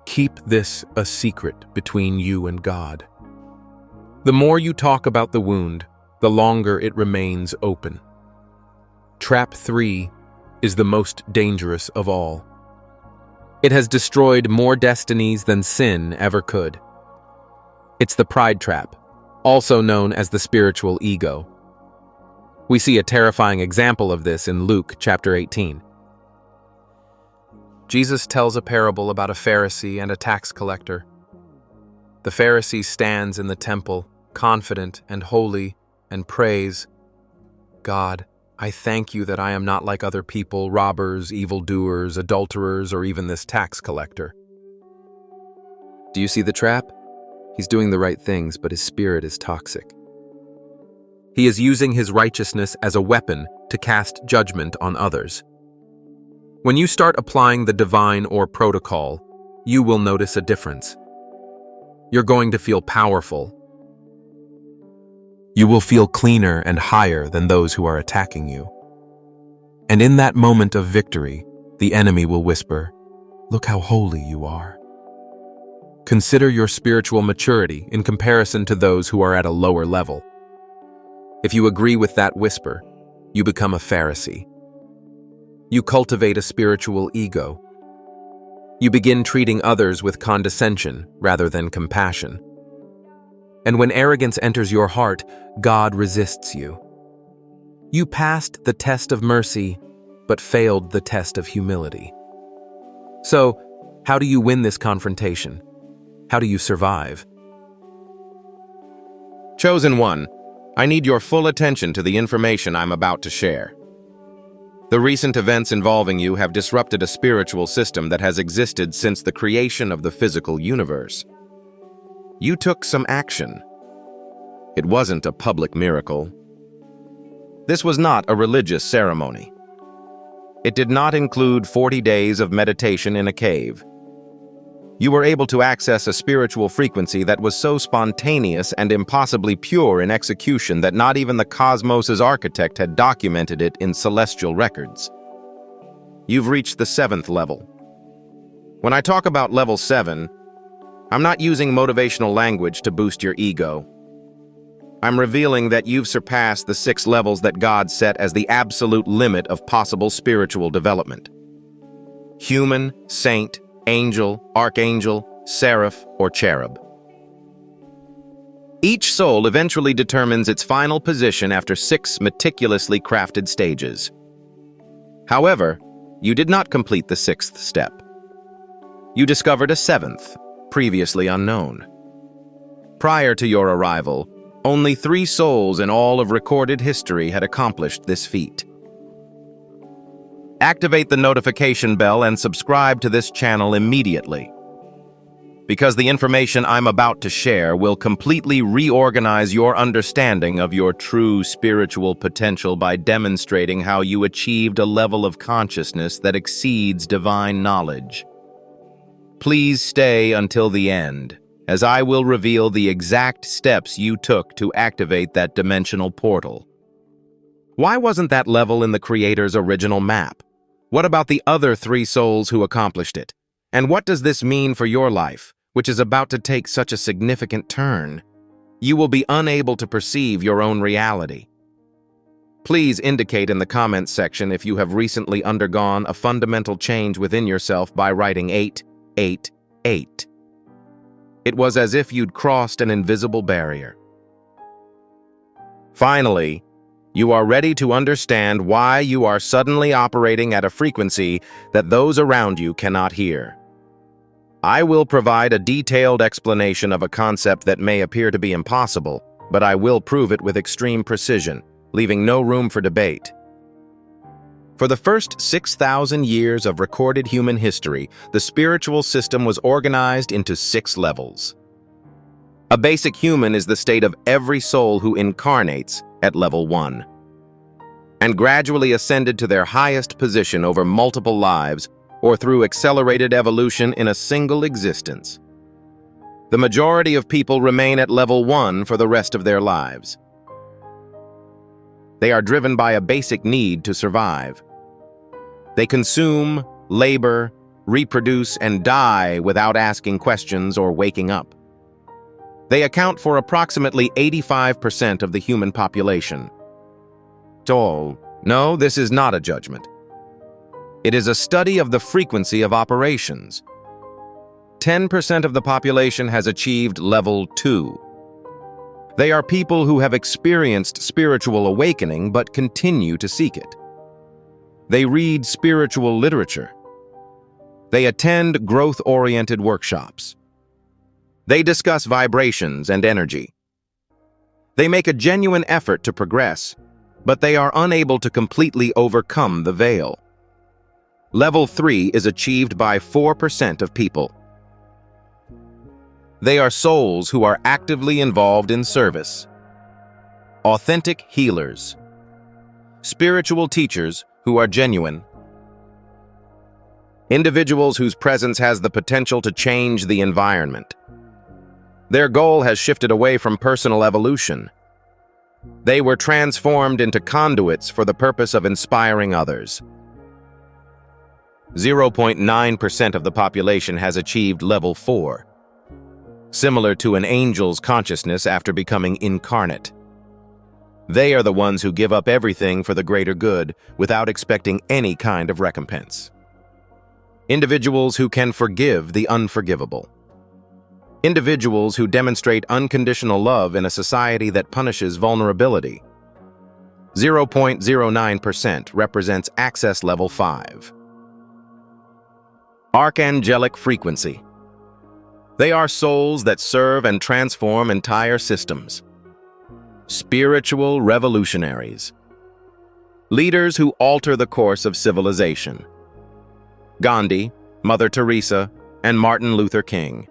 Keep this a secret between you and God. The more you talk about the wound, the longer it remains open. Trap 3 is the most dangerous of all. It has destroyed more destinies than sin ever could. It's the pride trap, also known as the spiritual ego. We see a terrifying example of this in Luke chapter 18. Jesus tells a parable about a Pharisee and a tax collector. The Pharisee stands in the temple, confident and holy, and prays, "God, I thank you that I am not like other people, robbers, evildoers, adulterers, or even this tax collector." Do you see the trap? He's doing the right things, but his spirit is toxic. He is using his righteousness as a weapon to cast judgment on others. When you start applying the divine or protocol, you will notice a difference. You're going to feel powerful. You will feel cleaner and higher than those who are attacking you. And in that moment of victory, the enemy will whisper, "Look how holy you are." Consider your spiritual maturity in comparison to those who are at a lower level. If you agree with that whisper, you become a Pharisee. You cultivate a spiritual ego. You begin treating others with condescension rather than compassion. And when arrogance enters your heart, God resists you. You passed the test of mercy, but failed the test of humility. So, how do you win this confrontation? How do you survive? Chosen One, I need your full attention to the information I'm about to share. The recent events involving you have disrupted a spiritual system that has existed since the creation of the physical universe. You took some action. It wasn't a public miracle. This was not a religious ceremony. It did not include 40 days of meditation in a cave. You were able to access a spiritual frequency that was so spontaneous and impossibly pure in execution that not even the cosmos's architect had documented it in celestial records. You've reached the 7th level. When I talk about level 7, I'm not using motivational language to boost your ego. I'm revealing that you've surpassed the 6 levels that God set as the absolute limit of possible spiritual development. Human, saint, angel, archangel, seraph, or cherub. Each soul eventually determines its final position after 6 meticulously crafted stages. However, you did not complete the 6th step. You discovered a 7th, previously unknown. Prior to your arrival, only 3 souls in all of recorded history had accomplished this feat. Activate the notification bell and subscribe to this channel immediately, because the information I'm about to share will completely reorganize your understanding of your true spiritual potential by demonstrating how you achieved a level of consciousness that exceeds divine knowledge. Please stay until the end, as I will reveal the exact steps you took to activate that dimensional portal. Why wasn't that level in the Creator's original map? What about the other 3 souls who accomplished it? And what does this mean for your life, which is about to take such a significant turn? You will be unable to perceive your own reality. Please indicate in the comments section if you have recently undergone a fundamental change within yourself by writing 888. It was as if you'd crossed an invisible barrier. Finally, you are ready to understand why you are suddenly operating at a frequency that those around you cannot hear. I will provide a detailed explanation of a concept that may appear to be impossible, but I will prove it with extreme precision, leaving no room for debate. For the first 6,000 years of recorded human history, the spiritual system was organized into 6 levels. A basic human is the state of every soul who incarnates at level 1, and gradually ascended to their highest position over multiple lives or through accelerated evolution in a single existence. The majority of people remain at level 1 for the rest of their lives. They are driven by a basic need to survive. They consume, labor, reproduce, and die without asking questions or waking up. They account for approximately 85% of the human population. No, this is not a judgment. It is a study of the frequency of operations. 10% of the population has achieved level 2. They are people who have experienced spiritual awakening but continue to seek it. They read spiritual literature. They attend growth-oriented workshops. They discuss vibrations and energy. They make a genuine effort to progress, but they are unable to completely overcome the veil. Level 3 is achieved by 4% of people. They are souls who are actively involved in service. Authentic healers. Spiritual teachers who are genuine. Individuals whose presence has the potential to change the environment. Their goal has shifted away from personal evolution. They were transformed into conduits for the purpose of inspiring others. 0.9% of the population has achieved level 4, similar to an angel's consciousness after becoming incarnate. They are the ones who give up everything for the greater good without expecting any kind of recompense. Individuals who can forgive the unforgivable. Individuals who demonstrate unconditional love in a society that punishes vulnerability. 0.09% represents access level 5. Archangelic frequency. They are souls that serve and transform entire systems. Spiritual revolutionaries. Leaders who alter the course of civilization. Gandhi, Mother Teresa, and Martin Luther King.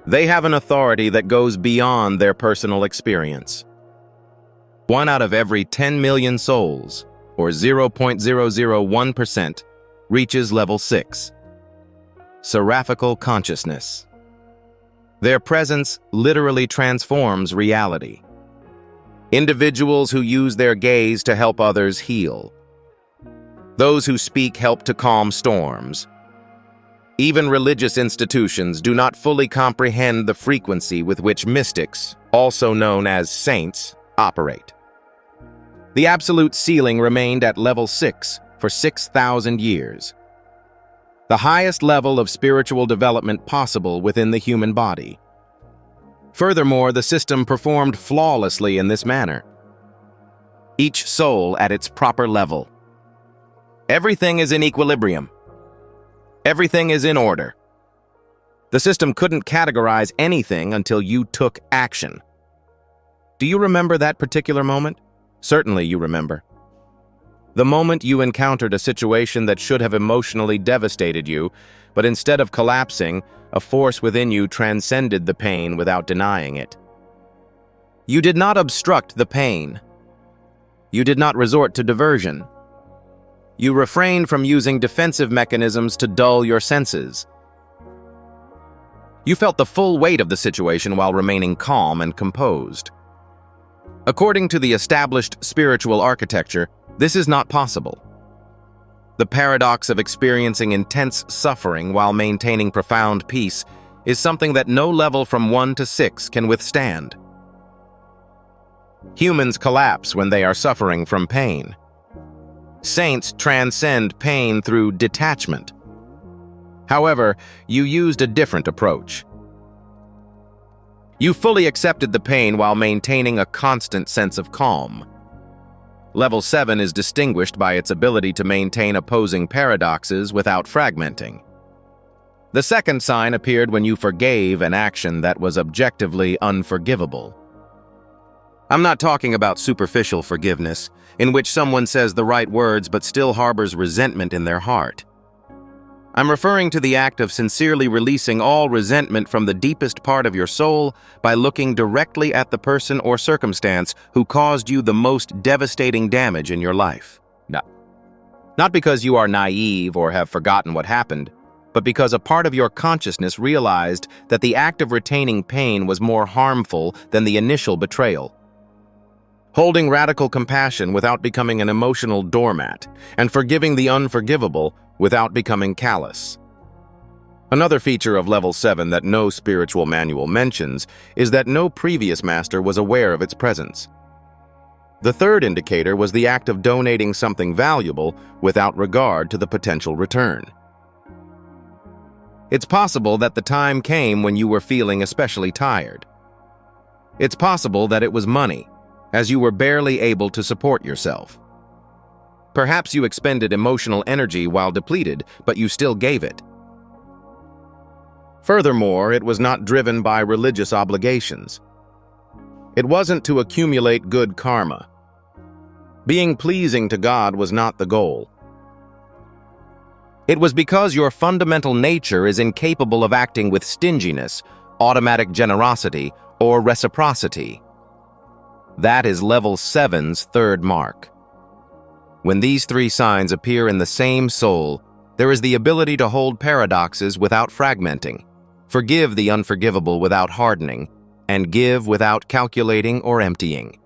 They have an authority that goes beyond their personal experience. 1 out of every 10 million souls, or 0.001%, reaches level 6. Seraphical consciousness. Their presence literally transforms reality. Individuals who use their gaze to help others heal. Those who speak help to calm storms. Even religious institutions do not fully comprehend the frequency with which mystics, also known as saints, operate. The absolute ceiling remained at level 6 for 6,000 years. The highest level of spiritual development possible within the human body. Furthermore, the system performed flawlessly in this manner. Each soul at its proper level. Everything is in equilibrium. Everything is in order. The system couldn't categorize anything until you took action. Do you remember that particular moment? Certainly you remember. The moment you encountered a situation that should have emotionally devastated you, but instead of collapsing, a force within you transcended the pain without denying it. You did not obstruct the pain. You did not resort to diversion. You refrained from using defensive mechanisms to dull your senses. You felt the full weight of the situation while remaining calm and composed. According to the established spiritual architecture, this is not possible. The paradox of experiencing intense suffering while maintaining profound peace is something that no level from 1 to 6 can withstand. Humans collapse when they are suffering from pain. Saints transcend pain through detachment. However, you used a different approach. You fully accepted the pain while maintaining a constant sense of calm. Level 7 is distinguished by its ability to maintain opposing paradoxes without fragmenting. The second sign appeared when you forgave an action that was objectively unforgivable. I'm not talking about superficial forgiveness, in which someone says the right words but still harbors resentment in their heart. I'm referring to the act of sincerely releasing all resentment from the deepest part of your soul by looking directly at the person or circumstance who caused you the most devastating damage in your life. Not because you are naive or have forgotten what happened, but because a part of your consciousness realized that the act of retaining pain was more harmful than the initial betrayal. Holding radical compassion without becoming an emotional doormat, and forgiving the unforgivable without becoming callous. Another feature of Level 7 that no spiritual manual mentions is that no previous master was aware of its presence. The third indicator was the act of donating something valuable without regard to the potential return. It's possible that the time came when you were feeling especially tired. It's possible that it was money, as you were barely able to support yourself. Perhaps you expended emotional energy while depleted, but you still gave it. Furthermore, it was not driven by religious obligations. It wasn't to accumulate good karma. Being pleasing to God was not the goal. It was because your fundamental nature is incapable of acting with stinginess, automatic generosity, or reciprocity. That is Level 7's third mark. When these three signs appear in the same soul, there is the ability to hold paradoxes without fragmenting, Forgive the unforgivable without hardening, and give without calculating or emptying.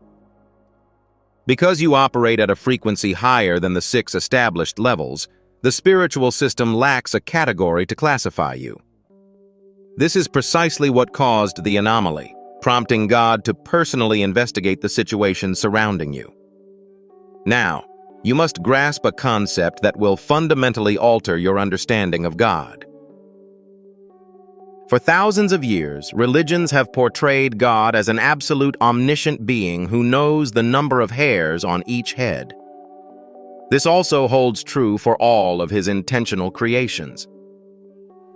Because you operate at a frequency higher than the 6 established levels, the spiritual system lacks a category to classify you. This is precisely what caused the anomaly, prompting God to personally investigate the situation surrounding you. Now, you must grasp a concept that will fundamentally alter your understanding of God. For thousands of years, religions have portrayed God as an absolute omniscient being who knows the number of hairs on each head. This also holds true for all of his intentional creations.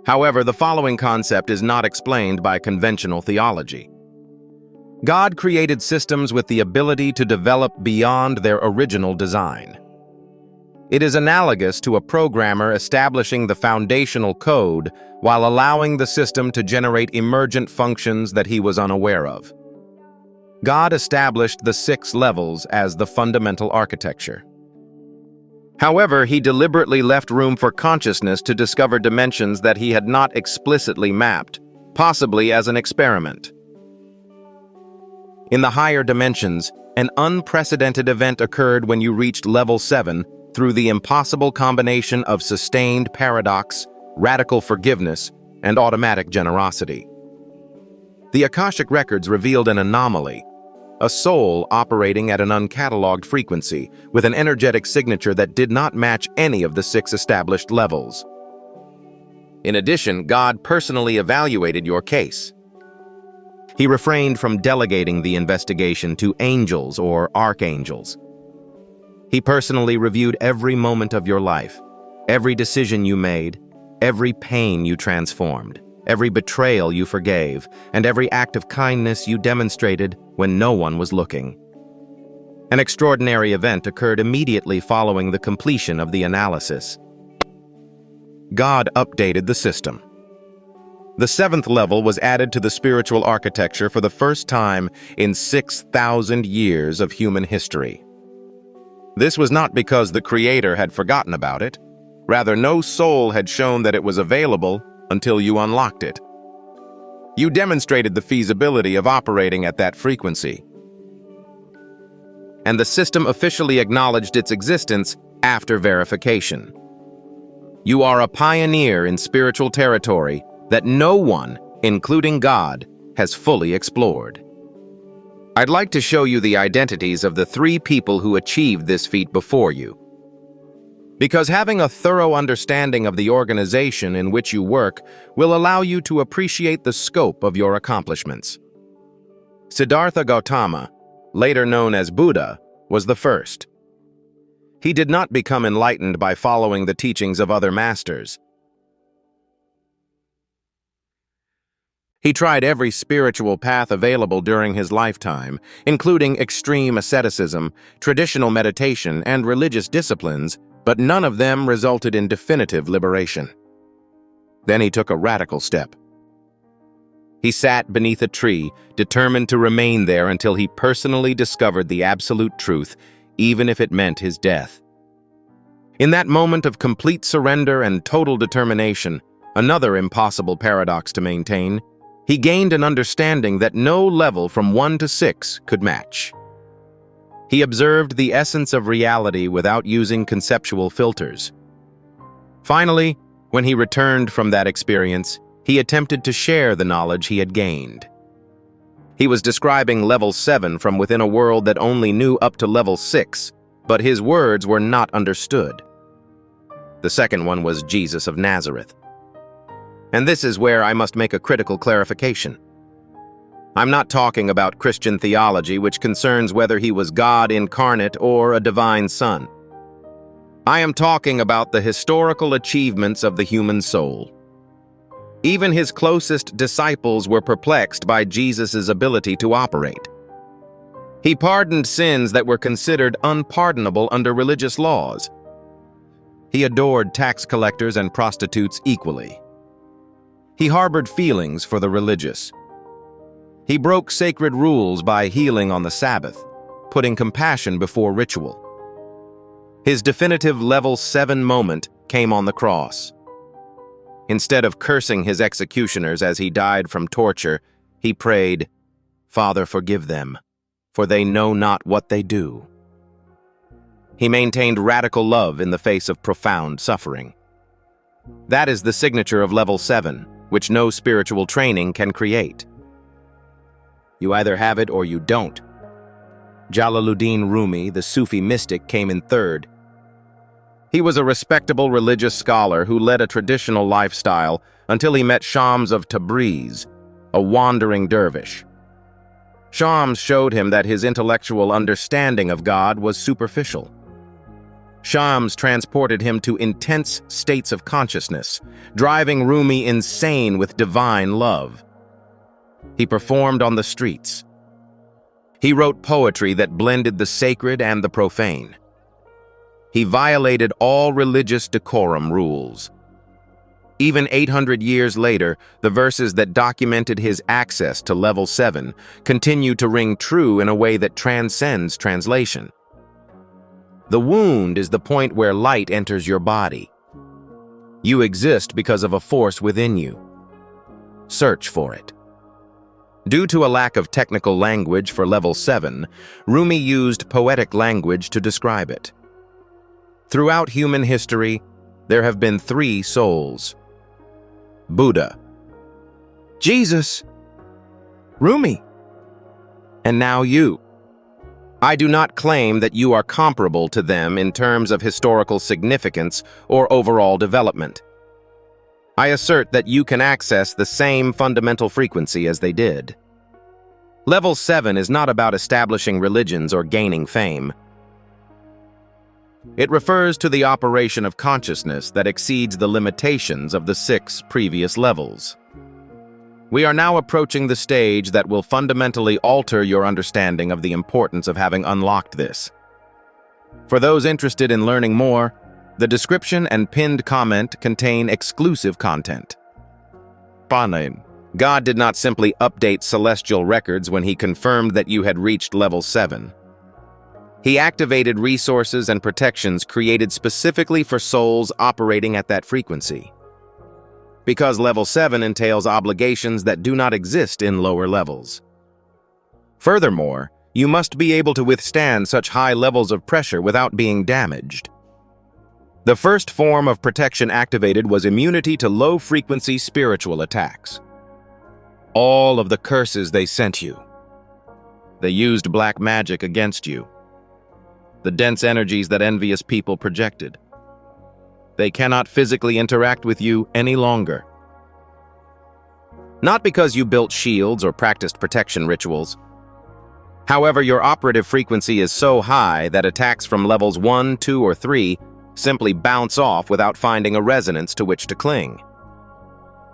However, the following concept is not explained by conventional theology. God created systems with the ability to develop beyond their original design. It is analogous to a programmer establishing the foundational code while allowing the system to generate emergent functions that he was unaware of. God established the 6 levels as the fundamental architecture. However, he deliberately left room for consciousness to discover dimensions that he had not explicitly mapped, possibly as an experiment. In the higher dimensions, an unprecedented event occurred when you reached level 7 through the impossible combination of sustained paradox, radical forgiveness, and automatic generosity. The Akashic records revealed an anomaly, a soul operating at an uncatalogued frequency with an energetic signature that did not match any of the 6 established levels. In addition, God personally evaluated your case. He refrained from delegating the investigation to angels or archangels. He personally reviewed every moment of your life, every decision you made, every pain you transformed, every betrayal you forgave, and every act of kindness you demonstrated when no one was looking. An extraordinary event occurred immediately following the completion of the analysis. God updated the system. The 7th level was added to the spiritual architecture for the first time in 6,000 years of human history. This was not because the Creator had forgotten about it. Rather, no soul had shown that it was available until you unlocked it. You demonstrated the feasibility of operating at that frequency. And the system officially acknowledged its existence after verification. You are a pioneer in spiritual territory that no one, including God, has fully explored. I'd like to show you the identities of the 3 people who achieved this feat before you. Because having a thorough understanding of the organization in which you work will allow you to appreciate the scope of your accomplishments. Siddhartha Gautama, later known as Buddha, was the first. He did not become enlightened by following the teachings of other masters. He tried every spiritual path available during his lifetime, including extreme asceticism, traditional meditation, and religious disciplines, but none of them resulted in definitive liberation. Then he took a radical step. He sat beneath a tree, determined to remain there until he personally discovered the absolute truth, even if it meant his death. In that moment of complete surrender and total determination, another impossible paradox to maintain, he gained an understanding that no level from 1 to 6 could match. He observed the essence of reality without using conceptual filters. Finally, when he returned from that experience, he attempted to share the knowledge he had gained. He was describing level 7 from within a world that only knew up to level 6, but his words were not understood. The second one was Jesus of Nazareth. And this is where I must make a critical clarification. I'm not talking about Christian theology, which concerns whether he was God incarnate or a divine son. I am talking about the historical achievements of the human soul. Even his closest disciples were perplexed by Jesus' ability to operate. He pardoned sins that were considered unpardonable under religious laws. He adored tax collectors and prostitutes equally. He harbored feelings for the religious. He broke sacred rules by healing on the Sabbath, putting compassion before ritual. His definitive level 7 moment came on the cross. Instead of cursing his executioners as he died from torture, he prayed, "Father, forgive them, for they know not what they do." He maintained radical love in the face of profound suffering. That is the signature of level 7, which no spiritual training can create. You either have it or you don't. Jalaluddin Rumi, the Sufi mystic, came in third. He was a respectable religious scholar who led a traditional lifestyle until he met Shams of Tabriz, a wandering dervish. Shams showed him that his intellectual understanding of God was superficial. Shams transported him to intense states of consciousness, driving Rumi insane with divine love. He performed on the streets. He wrote poetry that blended the sacred and the profane. He violated all religious decorum rules. Even 800 years later, the verses that documented his access to level 7 continue to ring true in a way that transcends translation. The wound is the point where light enters your body. You exist because of a force within you. Search for it. Due to a lack of technical language for level 7, Rumi used poetic language to describe it. Throughout human history, there have been 3 souls: Buddha, Jesus, Rumi, and now you. I do not claim that you are comparable to them in terms of historical significance or overall development. I assert that you can access the same fundamental frequency as they did. Level 7 is not about establishing religions or gaining fame. It refers to the operation of consciousness that exceeds the limitations of the 6 previous levels. We are now approaching the stage that will fundamentally alter your understanding of the importance of having unlocked this. For those interested in learning more, the description and pinned comment contain exclusive content. God did not simply update celestial records when he confirmed that you had reached level 7. He activated resources and protections created specifically for souls operating at that frequency. Because level 7 entails obligations that do not exist in lower levels. Furthermore, you must be able to withstand such high levels of pressure without being damaged. The first form of protection activated was immunity to low-frequency spiritual attacks. All of the curses they sent you. They used black magic against you. The dense energies that envious people projected. They cannot physically interact with you any longer. Not because you built shields or practiced protection rituals. However, your operative frequency is so high that attacks from levels 1, 2, or 3 simply bounce off without finding a resonance to which to cling.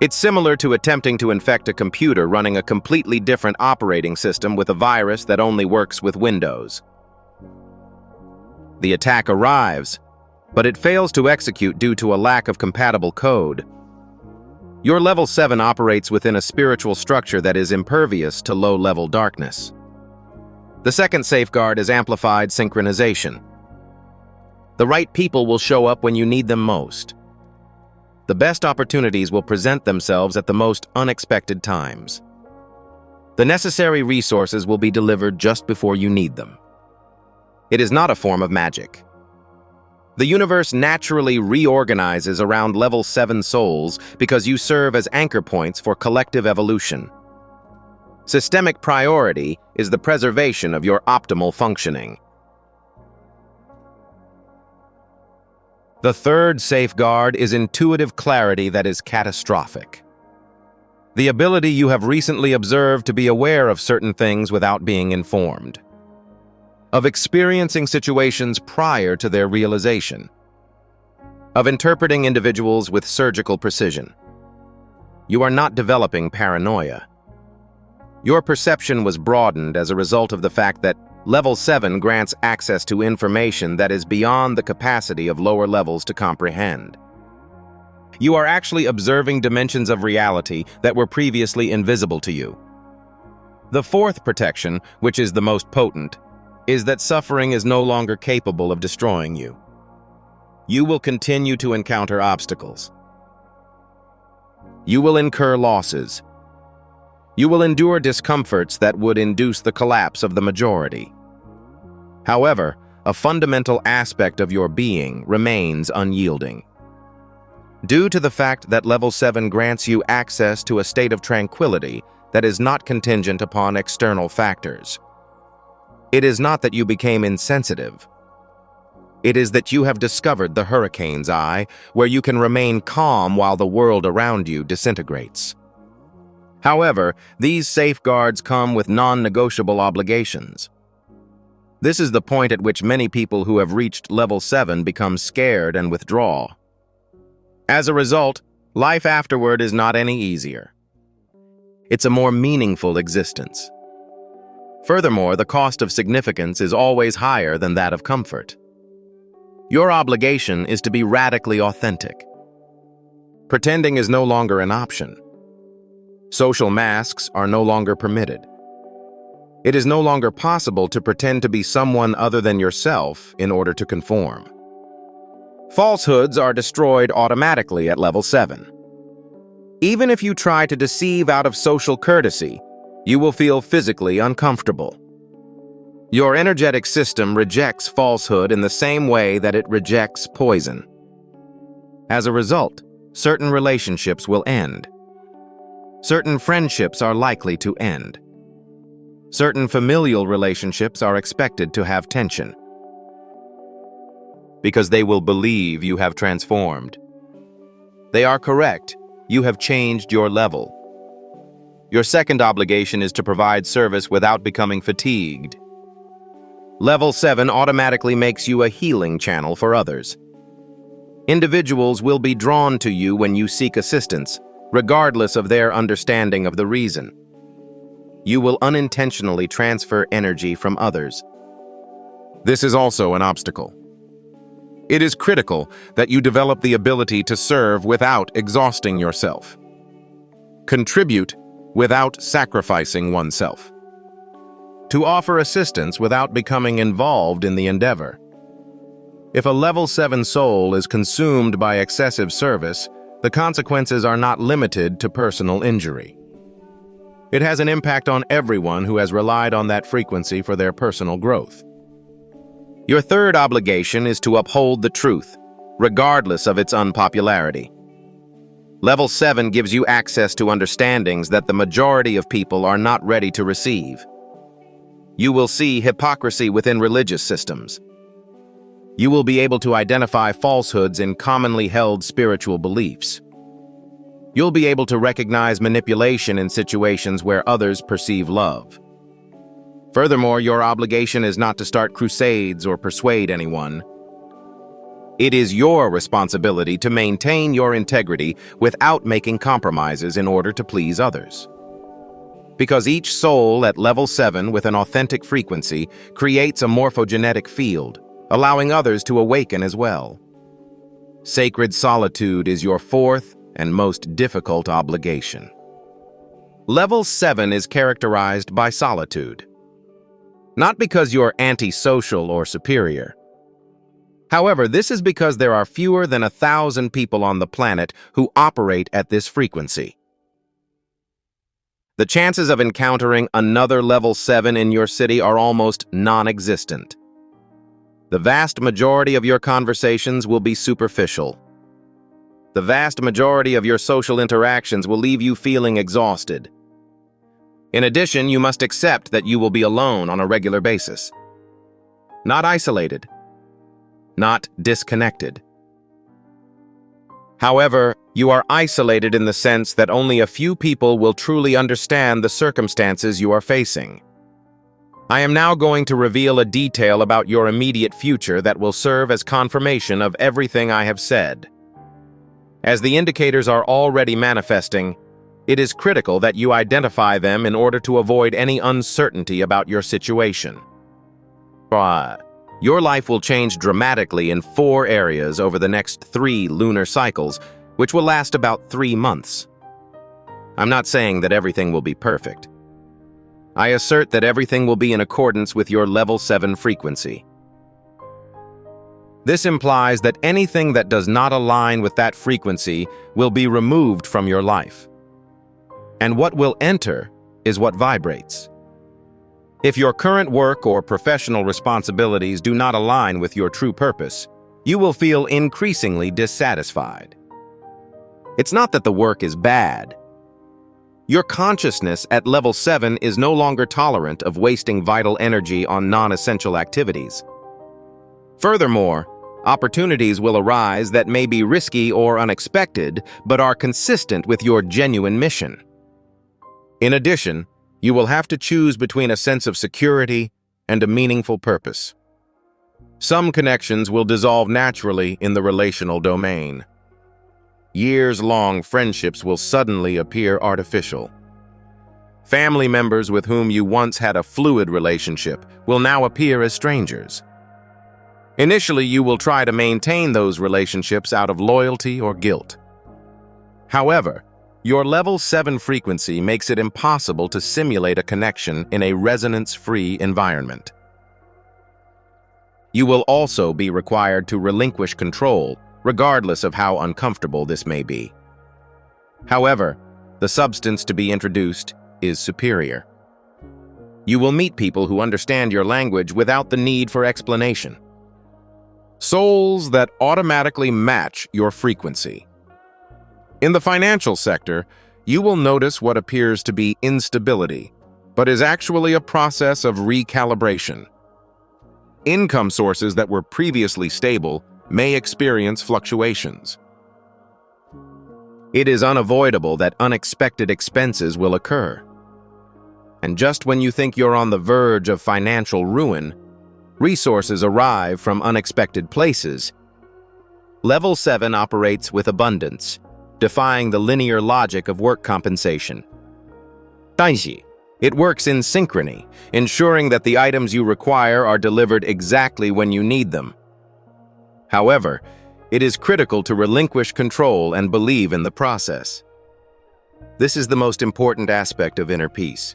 It's similar to attempting to infect a computer running a completely different operating system with a virus that only works with Windows. The attack arrives, but it fails to execute due to a lack of compatible code. Your level 7 operates within a spiritual structure that is impervious to low-level darkness. The second safeguard is amplified synchronization. The right people will show up when you need them most. The best opportunities will present themselves at the most unexpected times. The necessary resources will be delivered just before you need them. It is not a form of magic. The universe naturally reorganizes around level 7 souls because you serve as anchor points for collective evolution. Systemic priority is the preservation of your optimal functioning. The third safeguard is intuitive clarity that is catastrophic. The ability you have recently observed to be aware of certain things without being informed. Of experiencing situations prior to their realization. Of interpreting individuals with surgical precision. You are not developing paranoia. Your perception was broadened as a result of the fact that Level 7 grants access to information that is beyond the capacity of lower levels to comprehend. You are actually observing dimensions of reality that were previously invisible to you. The fourth protection, which is the most potent, is that suffering is no longer capable of destroying you. You will continue to encounter obstacles. You will incur losses. You will endure discomforts that would induce the collapse of the majority. However, a fundamental aspect of your being remains unyielding. Due to the fact that Level 7 grants you access to a state of tranquility that is not contingent upon external factors. It is not that you became insensitive. It is that you have discovered the hurricane's eye, where you can remain calm while the world around you disintegrates. However, these safeguards come with non-negotiable obligations. This is the point at which many people who have reached Level 7 become scared and withdraw. As a result, life afterward is not any easier. It's a more meaningful existence. Furthermore, the cost of significance is always higher than that of comfort. Your obligation is to be radically authentic. Pretending is no longer an option. Social masks are no longer permitted. It is no longer possible to pretend to be someone other than yourself in order to conform. Falsehoods are destroyed automatically at Level 7. Even if you try to deceive out of social courtesy, you will feel physically uncomfortable. Your energetic system rejects falsehood in the same way that it rejects poison. As a result, certain relationships will end. Certain friendships are likely to end. Certain familial relationships are expected to have tension. Because they will believe you have transformed. They are correct. You have changed your level. Your second obligation is to provide service without becoming fatigued. Level 7 automatically makes you a healing channel for others. Individuals will be drawn to you when you seek assistance, regardless of their understanding of the reason. You will unintentionally transfer energy from others. This is also an obstacle. It is critical that you develop the ability to serve without exhausting yourself. Contribute without sacrificing oneself. To offer assistance without becoming involved in the endeavor. If a Level 7 soul is consumed by excessive service, the consequences are not limited to personal injury. It has an impact on everyone who has relied on that frequency for their personal growth. Your third obligation is to uphold the truth, regardless of its unpopularity. Level 7 gives you access to understandings that the majority of people are not ready to receive. You will see hypocrisy within religious systems. You will be able to identify falsehoods in commonly held spiritual beliefs. You'll be able to recognize manipulation in situations where others perceive love. Furthermore, your obligation is not to start crusades or persuade anyone. It is your responsibility to maintain your integrity without making compromises in order to please others. Because each soul at Level 7 with an authentic frequency creates a morphogenetic field, allowing others to awaken as well. Sacred solitude is your fourth and most difficult obligation. Level 7 is characterized by solitude. Not because you're antisocial or superior. However, this is because there are fewer than 1,000 people on the planet who operate at this frequency. The chances of encountering another Level 7 in your city are almost non-existent. The vast majority of your conversations will be superficial. The vast majority of your social interactions will leave you feeling exhausted. In addition, you must accept that you will be alone on a regular basis. Not isolated. Not disconnected. However, you are isolated in the sense that only a few people will truly understand the circumstances you are facing. I am now going to reveal a detail about your immediate future that will serve as confirmation of everything I have said. As the indicators are already manifesting, it is critical that you identify them in order to avoid any uncertainty about your situation. Your life will change dramatically in 4 areas over the next 3 lunar cycles, which will last about 3 months. I'm not saying that everything will be perfect. I assert that everything will be in accordance with your Level 7 frequency. This implies that anything that does not align with that frequency will be removed from your life. And what will enter is what vibrates. If your current work or professional responsibilities do not align with your true purpose, you will feel increasingly dissatisfied. It's not that the work is bad. Your consciousness at level 7 is no longer tolerant of wasting vital energy on non-essential activities. Furthermore, opportunities will arise that may be risky or unexpected, but are consistent with your genuine mission. In addition, you will have to choose between a sense of security and a meaningful purpose. Some connections will dissolve naturally in the relational domain. Years-long friendships will suddenly appear artificial. Family members with whom you once had a fluid relationship will now appear as strangers. Initially, you will try to maintain those relationships out of loyalty or guilt. However, your level 7 frequency makes it impossible to simulate a connection in a resonance-free environment. You will also be required to relinquish control, regardless of how uncomfortable this may be. However, the substance to be introduced is superior. You will meet people who understand your language without the need for explanation. Souls that automatically match your frequency. In the financial sector, you will notice what appears to be instability, but is actually a process of recalibration. Income sources that were previously stable may experience fluctuations. It is unavoidable that unexpected expenses will occur. And just when you think you're on the verge of financial ruin, resources arrive from unexpected places. Level 7 operates with abundance, defying the linear logic of work compensation. 但是, it works in synchrony, ensuring that the items you require are delivered exactly when you need them. However, it is critical to relinquish control and believe in the process. This is the most important aspect of inner peace.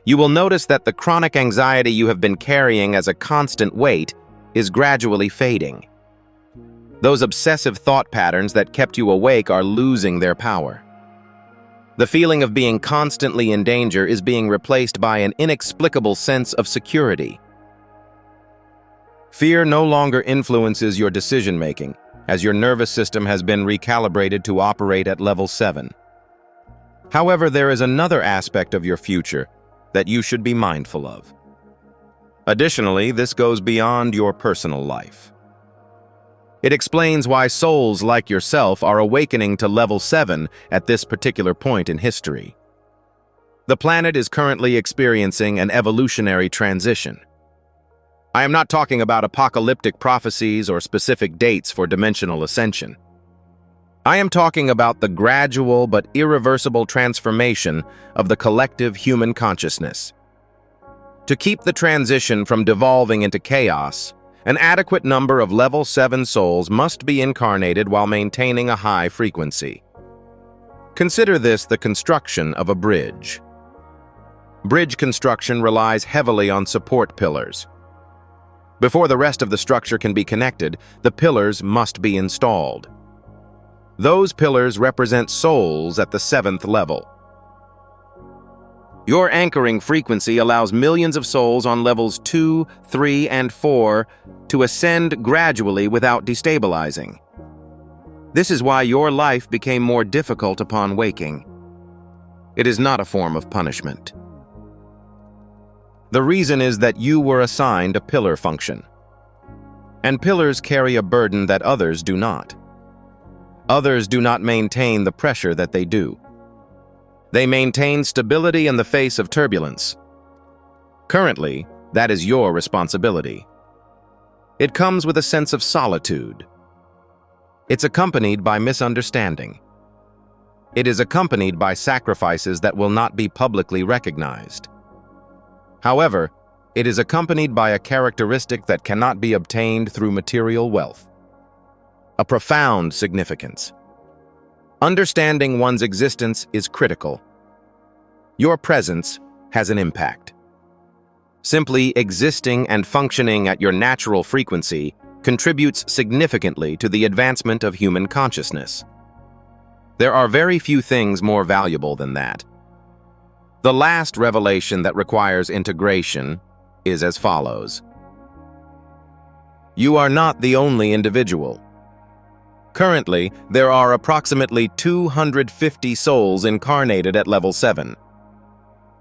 You will notice that the chronic anxiety you have been carrying as a constant weight is gradually fading. Those obsessive thought patterns that kept you awake are losing their power. The feeling of being constantly in danger is being replaced by an inexplicable sense of security. Fear no longer influences your decision-making, as your nervous system has been recalibrated to operate at level 7. However, there is another aspect of your future that you should be mindful of. Additionally, this goes beyond your personal life. It explains why souls like yourself are awakening to level 7 at this particular point in history. The planet is currently experiencing an evolutionary transition. I am not talking about apocalyptic prophecies or specific dates for dimensional ascension. I am talking about the gradual but irreversible transformation of the collective human consciousness. To keep the transition from devolving into chaos, an adequate number of level 7 souls must be incarnated while maintaining a high frequency. Consider this the construction of a bridge. Bridge construction relies heavily on support pillars. Before the rest of the structure can be connected, the pillars must be installed. Those pillars represent souls at the 7th level. Your anchoring frequency allows millions of souls on levels 2, 3, and 4 to ascend gradually without destabilizing. This is why your life became more difficult upon waking. It is not a form of punishment. The reason is that you were assigned a pillar function. And pillars carry a burden that others do not. Others do not maintain the pressure that they do. They maintain stability in the face of turbulence. Currently, that is your responsibility. It comes with a sense of solitude. It's accompanied by misunderstanding. It is accompanied by sacrifices that will not be publicly recognized. However, it is accompanied by a characteristic that cannot be obtained through material wealth. A profound significance. Understanding one's existence is critical. Your presence has an impact. Simply existing and functioning at your natural frequency contributes significantly to the advancement of human consciousness. There are very few things more valuable than that. The last revelation that requires integration is as follows. You are not the only individual. Currently, there are approximately 250 souls incarnated at level 7.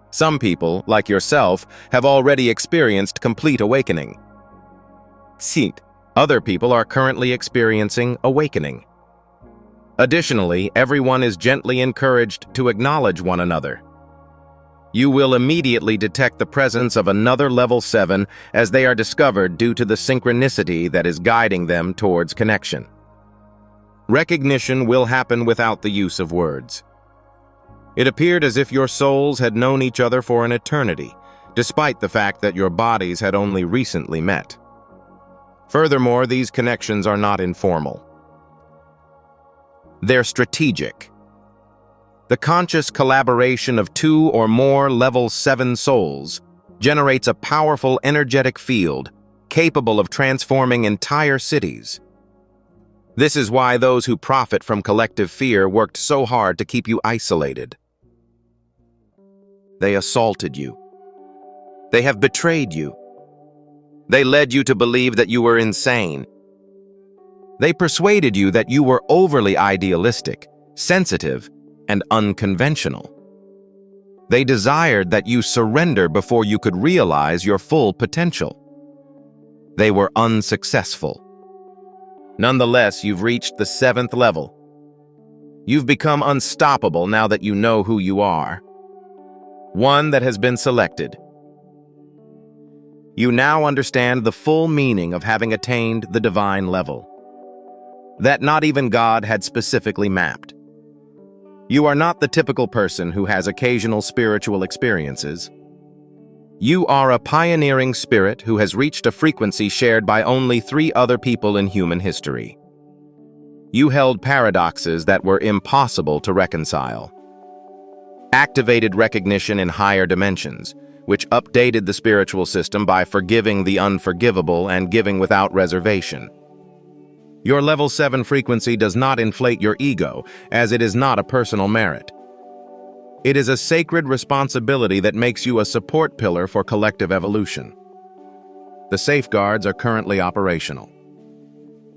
Some people, like yourself, have already experienced complete awakening. Other people are currently experiencing awakening. Additionally, everyone is gently encouraged to acknowledge one another. You will immediately detect the presence of another level 7 as they are discovered due to the synchronicity that is guiding them towards connection. Recognition will happen without the use of words. It appeared as if your souls had known each other for an eternity, despite the fact that your bodies had only recently met. Furthermore, these connections are not informal. They're strategic. The conscious collaboration of 2 or more level 7 souls generates a powerful energetic field capable of transforming entire cities. This is why those who profit from collective fear worked so hard to keep you isolated. They assaulted you. They have betrayed you. They led you to believe that you were insane. They persuaded you that you were overly idealistic, sensitive, and unconventional. They desired that you surrender before you could realize your full potential. They were unsuccessful. Nonetheless, you've reached the 7th level. You've become unstoppable now that you know who you are. One that has been selected. You now understand the full meaning of having attained the divine level, that not even God had specifically mapped. You are not the typical person who has occasional spiritual experiences. You are a pioneering spirit who has reached a frequency shared by only 3 other people in human history. You held paradoxes that were impossible to reconcile. Activated recognition in higher dimensions, which updated the spiritual system by forgiving the unforgivable and giving without reservation. Your level 7 frequency does not inflate your ego, as it is not a personal merit. It is a sacred responsibility that makes you a support pillar for collective evolution. The safeguards are currently operational.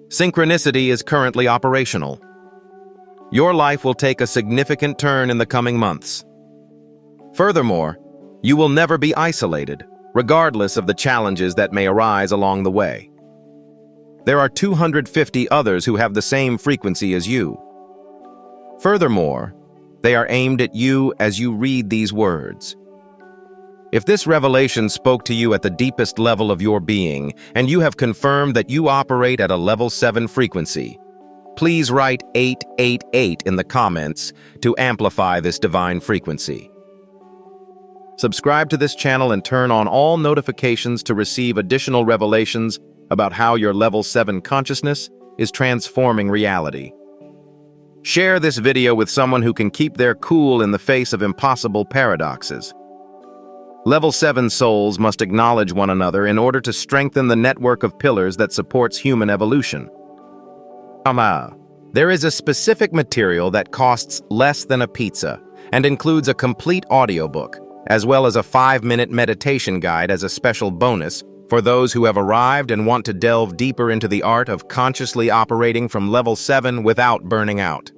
Synchronicity is currently operational. Your life will take a significant turn in the coming months. Furthermore, you will never be isolated, regardless of the challenges that may arise along the way. There are 250 others who have the same frequency as you. Furthermore, they are aimed at you as you read these words. If this revelation spoke to you at the deepest level of your being, and you have confirmed that you operate at a level 7 frequency, please write 888 in the comments to amplify this divine frequency. Subscribe to this channel and turn on all notifications to receive additional revelations about how your level 7 consciousness is transforming reality. Share this video with someone who can keep their cool in the face of impossible paradoxes. Level 7 souls must acknowledge one another in order to strengthen the network of pillars that supports human evolution. There is a specific material that costs less than a pizza and includes a complete audiobook, as well as a 5-minute meditation guide as a special bonus for those who have arrived and want to delve deeper into the art of consciously operating from level 7 without burning out.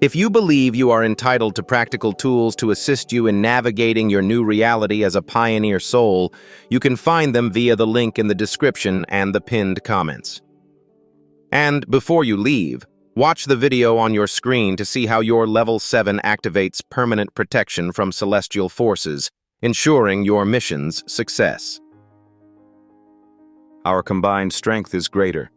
If you believe you are entitled to practical tools to assist you in navigating your new reality as a pioneer soul, you can find them via the link in the description and the pinned comments. And before you leave, watch the video on your screen to see how your level 7 activates permanent protection from celestial forces, ensuring your mission's success. Our combined strength is greater.